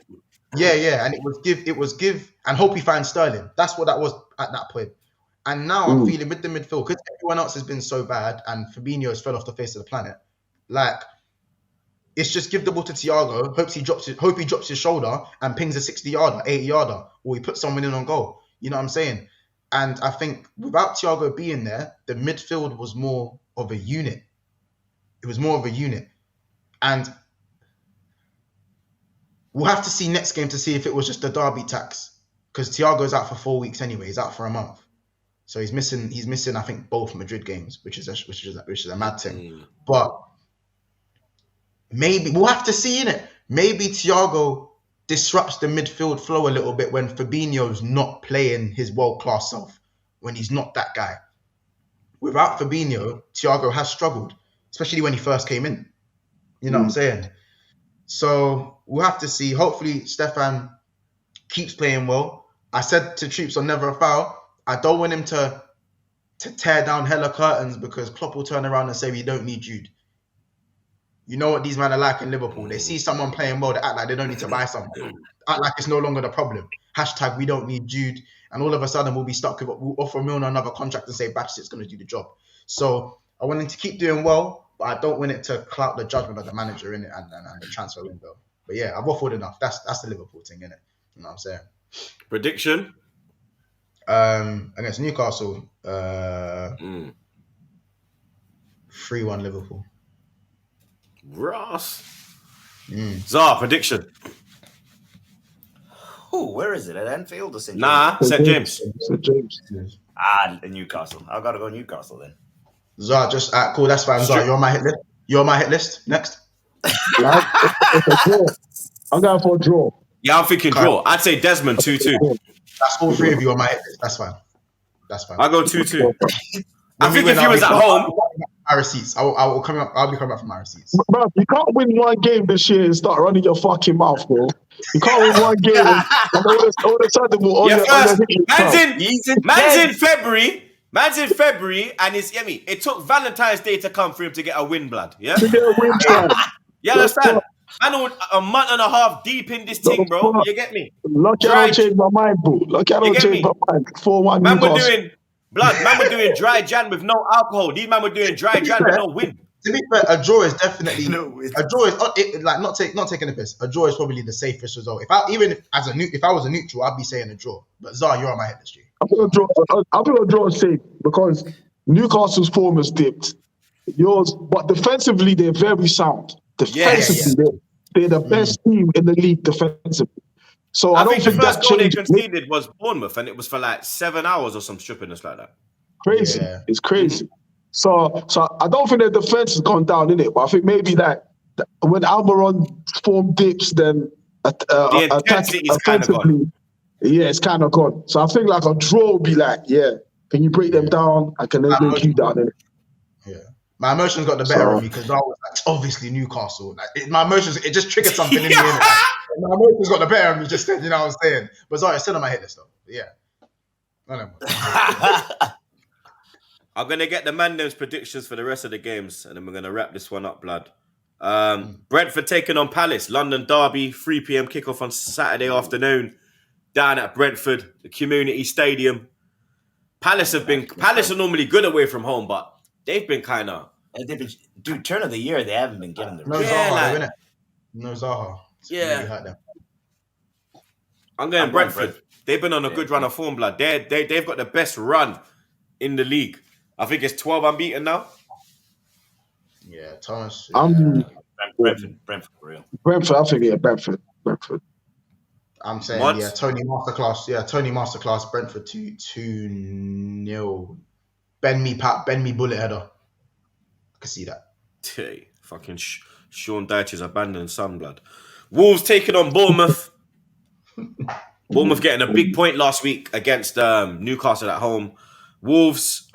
Yeah, and it was give, and hope he finds Sterling. That's what that was at that point. And now I'm feeling with the midfield, because everyone else has been so bad and Fabinho has fell off the face of the planet. Like, it's just give the ball to Thiago, hope he drops his shoulder and pings a 60-yarder, 80-yarder, or he puts someone in on goal. You know what I'm saying? And I think without Thiago being there, the midfield was more of a unit. It was more of a unit. And we'll have to see next game to see if it was just a derby tax. Because Thiago's out for 4 weeks anyway. He's out for a month. So he's missing, I think, both Madrid games, which is a mad thing. But maybe we'll have to see, innit? Maybe Thiago disrupts the midfield flow a little bit when Fabinho's not playing his world-class self, when he's not that guy. Without Fabinho, Thiago has struggled, especially when he first came in. You know what I'm saying? So we'll have to see. Hopefully, Stefan keeps playing well. I said to Troopz on Never a Foul, I don't want him to tear down hella curtains because Klopp will turn around and say, we don't need Jude. You know what these men are like in Liverpool. They see someone playing well, they act like they don't need to buy something. Act like it's no longer the problem. Hashtag we don't need Jude. And all of a sudden we'll be stuck with, we'll offer Milner another contract and say Batist's going to do the job. So I want him to keep doing well, but I don't want it to cloud the judgment of the manager in it and the transfer window. But yeah, I've waffled enough. That's the Liverpool thing, innit? You know what I'm saying? Prediction? Against Newcastle, 3-1 Liverpool. Ross. Zah, prediction? Oh, where is it? At Anfield or St. James? Nah, St. James. St. James. Newcastle. I've got to go Newcastle then. Zah, just cool. That's fine. Zah, you're on my hit list. You're on my hit list. Next. I'm going for a draw. Yeah, I'm thinking draw. I'd say Desmond 2-2. That's all three of you on my hit list. That's fine. I'll go 2-2. I think if he was at home, my receipts. I'll be coming up for my receipts. Bro, you can't win one game this year and start running your fucking mouth, bro. You can't win one game and all of a sudden man's in February. Man's in February, and it took Valentine's Day to come for him to get a win, blood. Yeah, to get a win, you understand? I know a month and a half deep in this thing, bro. You get me? Lucky I don't change my mind, bro. Lucky I don't change my mind. 4-1 Man, we're doing blood. Man, we're doing dry Jan with no alcohol. These man were doing dry Jan with no win. To be fair, a draw is definitely a draw is like not taking the piss. A draw is probably the safest result. If I was a neutral, I'd be saying a draw. But Zah, you're on my head this year. I think a draw is safe because Newcastle's form has dipped. Yours, but defensively they're very sound. Defensively, they're the best team in the league defensively. So I don't think the first goal they conceded was Bournemouth, and it was for like 7 hours or some stupidness like that. Crazy, it's crazy. So I don't think their defense has gone down in it, but I think maybe that when Almiron's form dips, then the intensity is kind of gone. Yeah, it's kind of gone. So I think like a draw will be like, can you break them down? I can then break you down in it. Yeah. My emotions got the better of me because I was like, obviously Newcastle. My emotions, it just triggered something in me. My emotions got the better of me just then, you know what I'm saying? But sorry, it's still on my hit list though. But yeah. I'm going to get the Mandem's predictions for the rest of the games, and then we're going to wrap this one up, blood. Brentford taking on Palace, London derby, 3 p.m. kickoff on Saturday afternoon down at Brentford, the community stadium. Palace are normally good away from home, but they've been kind of... Dude, turn of the year, they haven't been getting the Zaha, No Zaha. Yeah. I'm going Brentford. They've been on a good run of form, blood. They've got the best run in the league. I think it's 12 unbeaten now. Yeah, Thomas. Brentford for real. Brentford, I think, Brentford. I'm saying, Tony Masterclass. Yeah, Tony Masterclass, Brentford 2-0. Bend me bullet header. I can see that. Hey, fucking Sean Dyche's abandoned son, blood. Wolves taking on Bournemouth. Bournemouth getting a big point last week against Newcastle at home. Wolves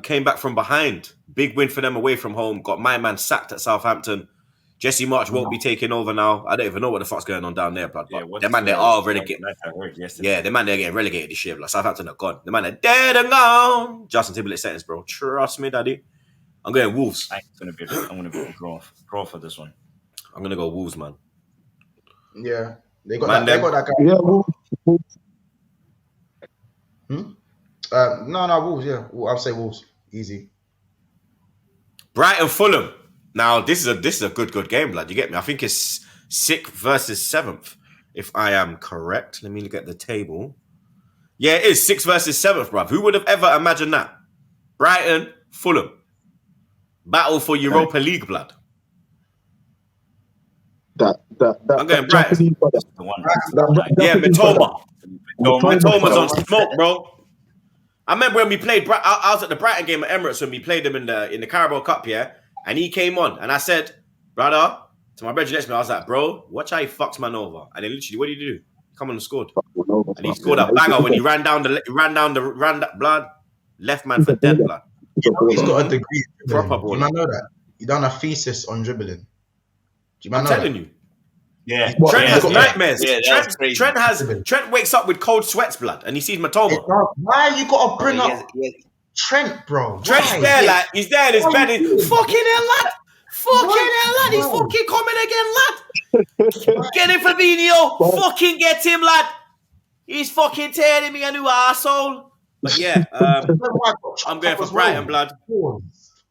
came back from behind. Big win for them away from home. Got my man sacked at Southampton. Jesse March won't be taking over now. I don't even know what the fuck's going on down there, blood. The man, they are relegated. Yeah, the man, they're getting relegated this year. Like, Southampton are gone. The man, they're dead and gone. Justin Timberlake sentence, bro. Trust me, daddy. I'm going Wolves. I'm gonna be a draw for this one. I'm gonna go Wolves, man. Yeah, they got that guy. Yeah, Wolves. No, Wolves. Yeah, I'll say Wolves. Easy. Brighton Fulham. Now this is a good game, lad. You get me? I think it's 6th versus 7th, if I am correct. Let me look at the table. Yeah, it is 6th versus 7th, bruv. Who would have ever imagined that? Brighton, Fulham. Battle for Europa League, blood. That I'm going Japanese brother. The one. Yeah, Mitoma. Mitoma's on brother. smoke, bro. I remember when we played. I was at the Brighton game at Emirates when we played them in the Carabao Cup, yeah. And he came on, and I said, brother, to my brother next to me, I was like, bro, watch how he fucks man over. And then literally, what did he do? Come on and scored. And he scored a banger when he ran down the blood. Left man for dead, blood. He's got a degree. Proper Do you man know that? He done a thesis on dribbling. Do you man I'm know telling that? you. Yeah. Trent has nightmares. Yeah, that's crazy. Trent wakes up with cold sweats, blood, and he sees Matoma. Why you gotta bring up Trent, bro? Trent's Why? there, like he's there in his bed. He's fucking hell, lad. Fucking hell, lad. He's fucking coming again, lad. Get him, Fabinho. Fucking get him, lad. He's fucking tearing me a new arsehole. But yeah, I'm going for Brighton, blood.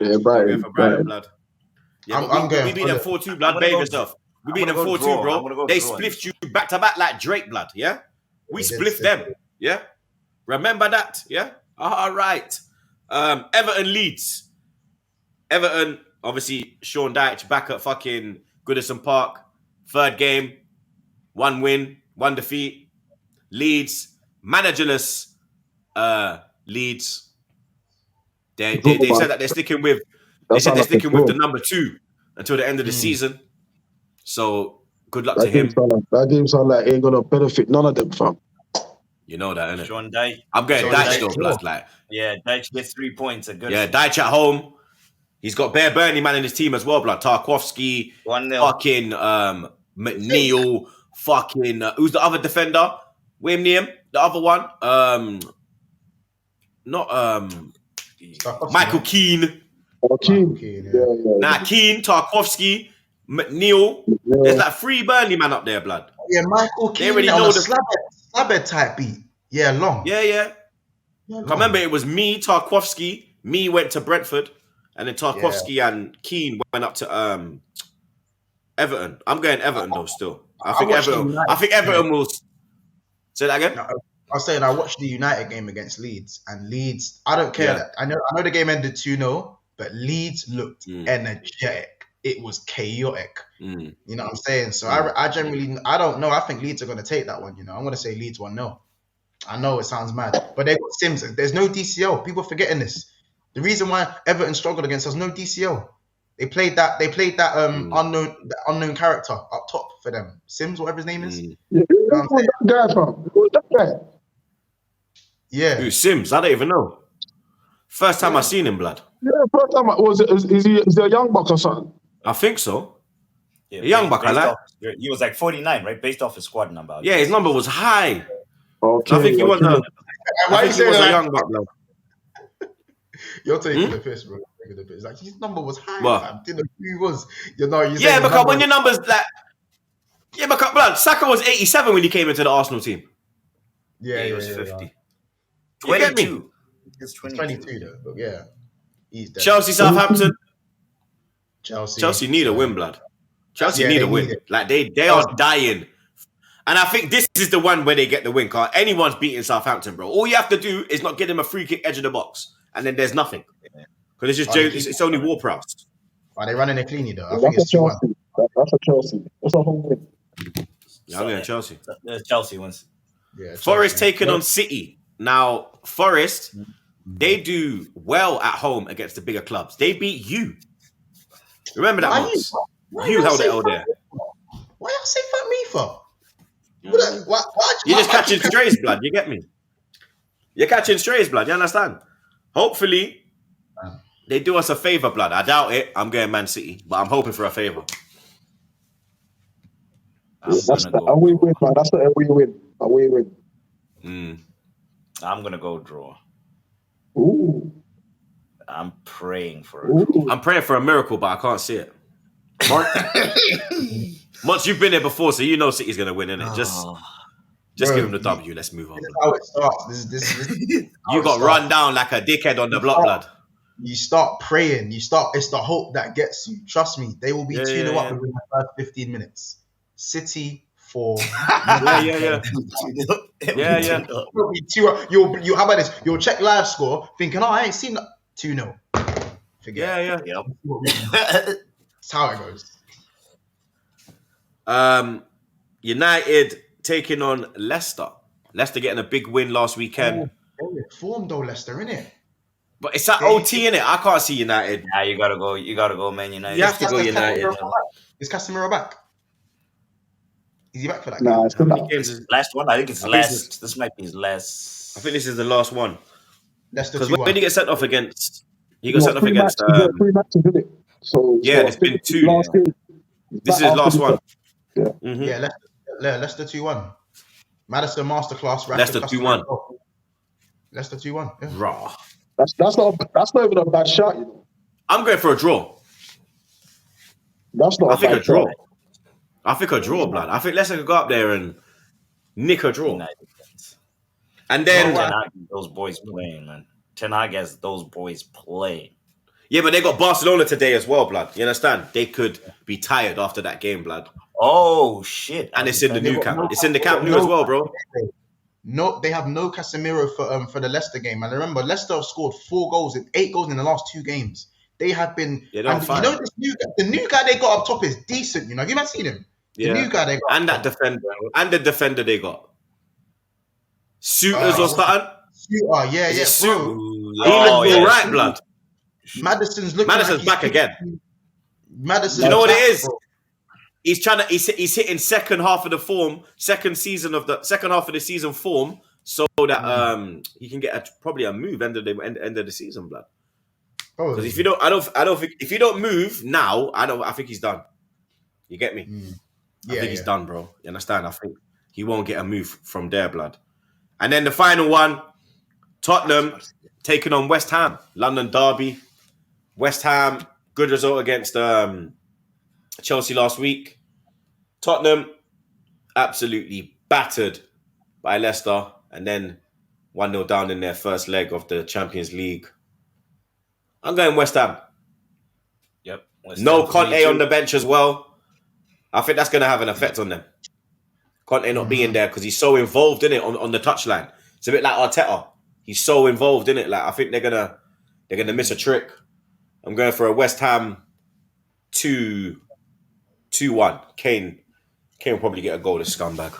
Yeah, I'm going for Brighton, blood. Yeah, I'm going. We beat them 4-2, blood. Behave yourself. We beat them 4-2, bro. They spliffed you back to back like Drake, blood. Yeah, we spliffed them. Yeah, remember that. Yeah, all right. Everton Leeds. Everton, obviously, Sean Dyche back at fucking Goodison Park. Third game, 1 win, 1 defeat. Leeds, managerless. Leeds. They said that they're sticking with. They said they're sticking with the number 2 until the end of the season. So good luck to him. That game sound like ain't gonna benefit none of them, fam. You know that, innit? Sean Dyche. I'm going Dyche though, plus like. Yeah, Dyche gets 3 points. Yeah, Dyche at home. He's got Bear Burnley man in his team as well, blood. Tarkowski, 1-0. fucking McNeil, fucking who's the other defender? William Neum, the other one. Not Michael Keane. Keane. Nah, Keane, Tarkowski, McNeil. Yeah. There's like 3 Burnley man up there, blood. Yeah, Michael Keane. They already on know a the slabhead type beat. Yeah, long. Yeah. I remember it was me, Tarkowski. Me went to Brentford, and then Tarkowski and Keane went up to Everton. I'm going Everton though. Still, I think Everton will. Say that again. No, I was saying I watched the United game against Leeds, and Leeds. I don't care that I know the game ended 2-0, but Leeds looked energetic. It was chaotic. You know what I'm saying? So I don't know. I think Leeds are going to take that one. You know, I'm going to say Leeds 1-0. I know it sounds mad, but they got Sims. There's no DCL. People forgetting this. The reason why Everton struggled against us, no DCL. They played that unknown character up top for them. Sims, whatever his name is. Yeah. Who, Sims? I don't even know. First time I seen him, blood. Yeah, first time. Is he a young buck or something? I think so. Yeah, a young buck, I like. He was like 49, right? Based off his squad number. Yeah, his number was high. Okay. I think he was a. Why you saying a young buck, blood. You're taking the piss, bro. It's like his number was high. What? I didn't know who he was. You Yeah, because when your number's like. Yeah, because blood, Saka was 87 when he came into the Arsenal team. Yeah, he was 50. Yeah. 22. It's 22 though, but yeah. He's dead. Chelsea, Southampton. Chelsea need a win, blood. Chelsea need a win. Like they are dying. And I think this is the one where they get the win. Cause anyone's beating Southampton, bro. All you have to do is not get them a free kick edge of the box, and then there's nothing. Because it's just it's only Ward-Prowse. Are they running it cleanly though? I think it's Chelsea. That's a Chelsea. That's a home win. Yeah, I'm going Chelsea. Chelsea wins. Yeah, Chelsea. Forest taking on City. Now, Forest, they do well at home against the bigger clubs. They beat you. Remember that, Monts? You held it all there. Why y'all say fuck me for? You're just catching strays, blood. You get me? You're catching strays, blood. You understand? Hopefully, they do us a favour, blood. I doubt it. I'm going Man City, but I'm hoping for a favour. That's a win, man. That's a win. A win. I'm gonna go draw. Ooh. I'm praying for it. I'm praying for a miracle, but I can't see it. Monts, you've been there before, so you know City's gonna win, innit? Just give him the W. Let's move on. This is how it starts. This you got run down like a dickhead on the block, blood. You start praying. It's the hope that gets you. Trust me, they will be 2-0 up within the first 15 minutes. City 4. Yeah. You'll how about this? You'll check live score, thinking, I ain't seen that. 2-0. forget. Yeah. Yep. That's how it goes. United taking on Leicester. Leicester getting a big win last weekend. Form though, Leicester, innit? But it's that OT, innit? I can't see United. Nah, you gotta go, Man United. You have to go United. Is Casemiro back? Is he back for that Nah, game? it's still not. Last one? I think it's last. This might be his last. I think this is the last one. Leicester Because 2-1. when he gets sent off against... He got sent off against... 3 matches, didn't it? So, yeah, there's been 2. Last game. This is his last one. Yeah. Mm-hmm. Yeah, Leicester 2-1. Madison masterclass. Leicester 2-1. Leicester 2-1. Yeah. Raw. That's not even a bad shot, you know. I'm going for a draw. That's not I a think bad a draw. shot. I think a draw, blood. I think Leicester could go up there and nick a draw. And then... Ten Hag, those boys playing, man. Ten Hag has those boys playing. Yeah, but they got Barcelona today as well, blood. You understand? They could be tired after that game, blood. Oh, shit. And it's in the new camp. It's in the Camp Nou as well, bro. No, they have no Casemiro for the Leicester game. And remember, Leicester have scored 8 goals in the last 2 games. They have been. Yeah, and you know, the new guy they got up top is decent. You know, have you not seen him? The new guy they got. And that defender. And the defender they got. Suitors or something? Yeah. Suit? Bro. He looks all right, blood. Madison's back again. Madison. You know what it is? Bro. He's trying to. He's hitting second half of the season form, so that he can get probably a move end of the season, blood. Because if you don't, I don't think if you don't move now, I think he's done. You get me? I think he's done, bro. You understand? I think he won't get a move from there, blood. And then the final one, Tottenham taking on West Ham, London derby. West Ham, good result against Chelsea last week. Tottenham, absolutely battered by Leicester, and then 1-0 down in their first leg of the Champions League. I'm going West Ham. Yep. No Conte on the bench as well. I think that's going to have an effect on them. Conte not being there because he's so involved in it on the touchline. It's a bit like Arteta. He's so involved in it. Like I think they're gonna miss a trick. I'm going for a West Ham 2-1. Kane will probably get a goal. This scumbag.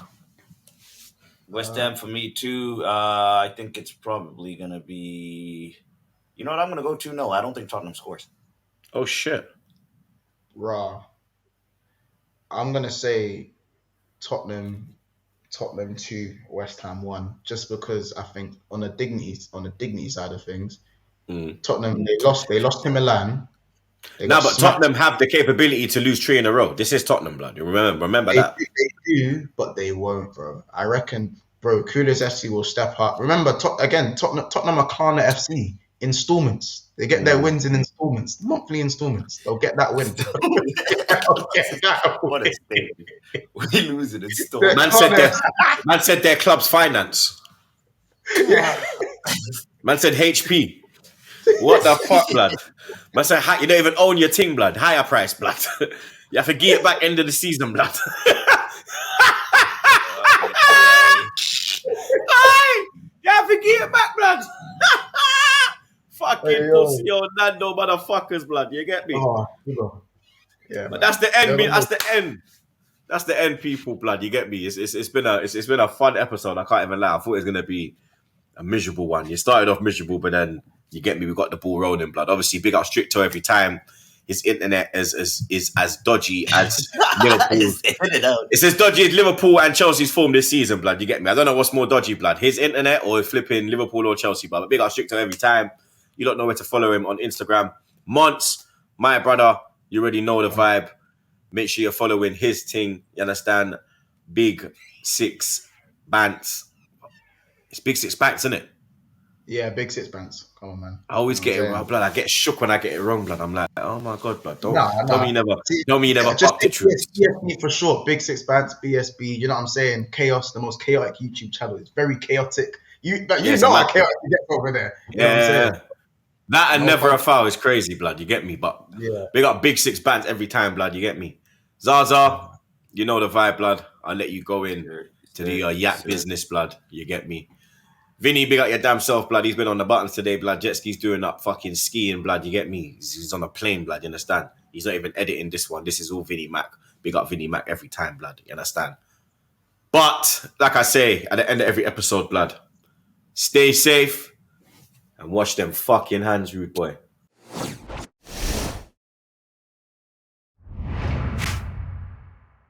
West Ham for me too. I think it's probably gonna be. You know what? I'm gonna go 2-0. I don't think Tottenham scores. Oh shit. Raw. I'm gonna say Tottenham 2, West Ham 1, just because I think on the dignity side of things, Tottenham they lost to Milan. But Tottenham have the capability to lose 3 in a row. This is Tottenham, blood. You remember that. They do, but they won't, bro. I reckon, bro. Coolers FC will step up. Remember, Tottenham are Klarna FC installments. They get their wins in installments, monthly installments. They'll get that win. What a thing. We lose it in installments. Man said their club's finance. Man said HP. What the fuck, blood? Man said you don't even own your Ting, blood. Higher price, blood. You have to get it back end of the season, blood. You have to get it back, blood. Fucking pussy old Nando motherfuckers, blood. You get me? Yeah, but that's the end. That's the end. That's the end, people, blood. You get me? It's been a fun episode. I can't even lie. I thought it was gonna be a miserable one. You started off miserable, but then you get me. We got the ball rolling, blood. Obviously, big up Stricto every time. His internet is as dodgy as Liverpool. It's as dodgy as Liverpool and Chelsea's form this season, blood. You get me? I don't know what's more dodgy, blood. His internet or flipping Liverpool or Chelsea, blood. But big up Stricto every time. You don't know where to follow him on Instagram. Monts, my brother, you already know the vibe. Make sure you're following his thing. You understand? Big 6 Bants. It's Big 6 Bants, isn't it? Yeah, Big 6 Bants. Come on, man. I always get it wrong, blood. I get shook when I get it wrong, blood. I'm like, oh my God, blood. Tell me you never just fuck the truth. BSB for short. Big 6 Bants, BSB. You know what I'm saying? Chaos, the most chaotic YouTube channel. It's very chaotic. You know how chaotic you get over there. You know what I'm saying? That and never a foul is crazy, blood. You get me? But yeah, big up Big 6 Bants every time, blood. You get me? Zaza, you know the vibe, blood. I'll let you go in to the yak business, blood. You get me? Vinny, big up your damn self, blood. He's been on the buttons today, blood. Jet ski's doing up fucking skiing, blood. You get me? He's on a plane, blood. You understand? He's not even editing this one. This is all Vinny Mac. Big up Vinny Mac every time, blood. You understand? But, like I say, at the end of every episode, blood, stay safe and wash them fucking hands, rude boy.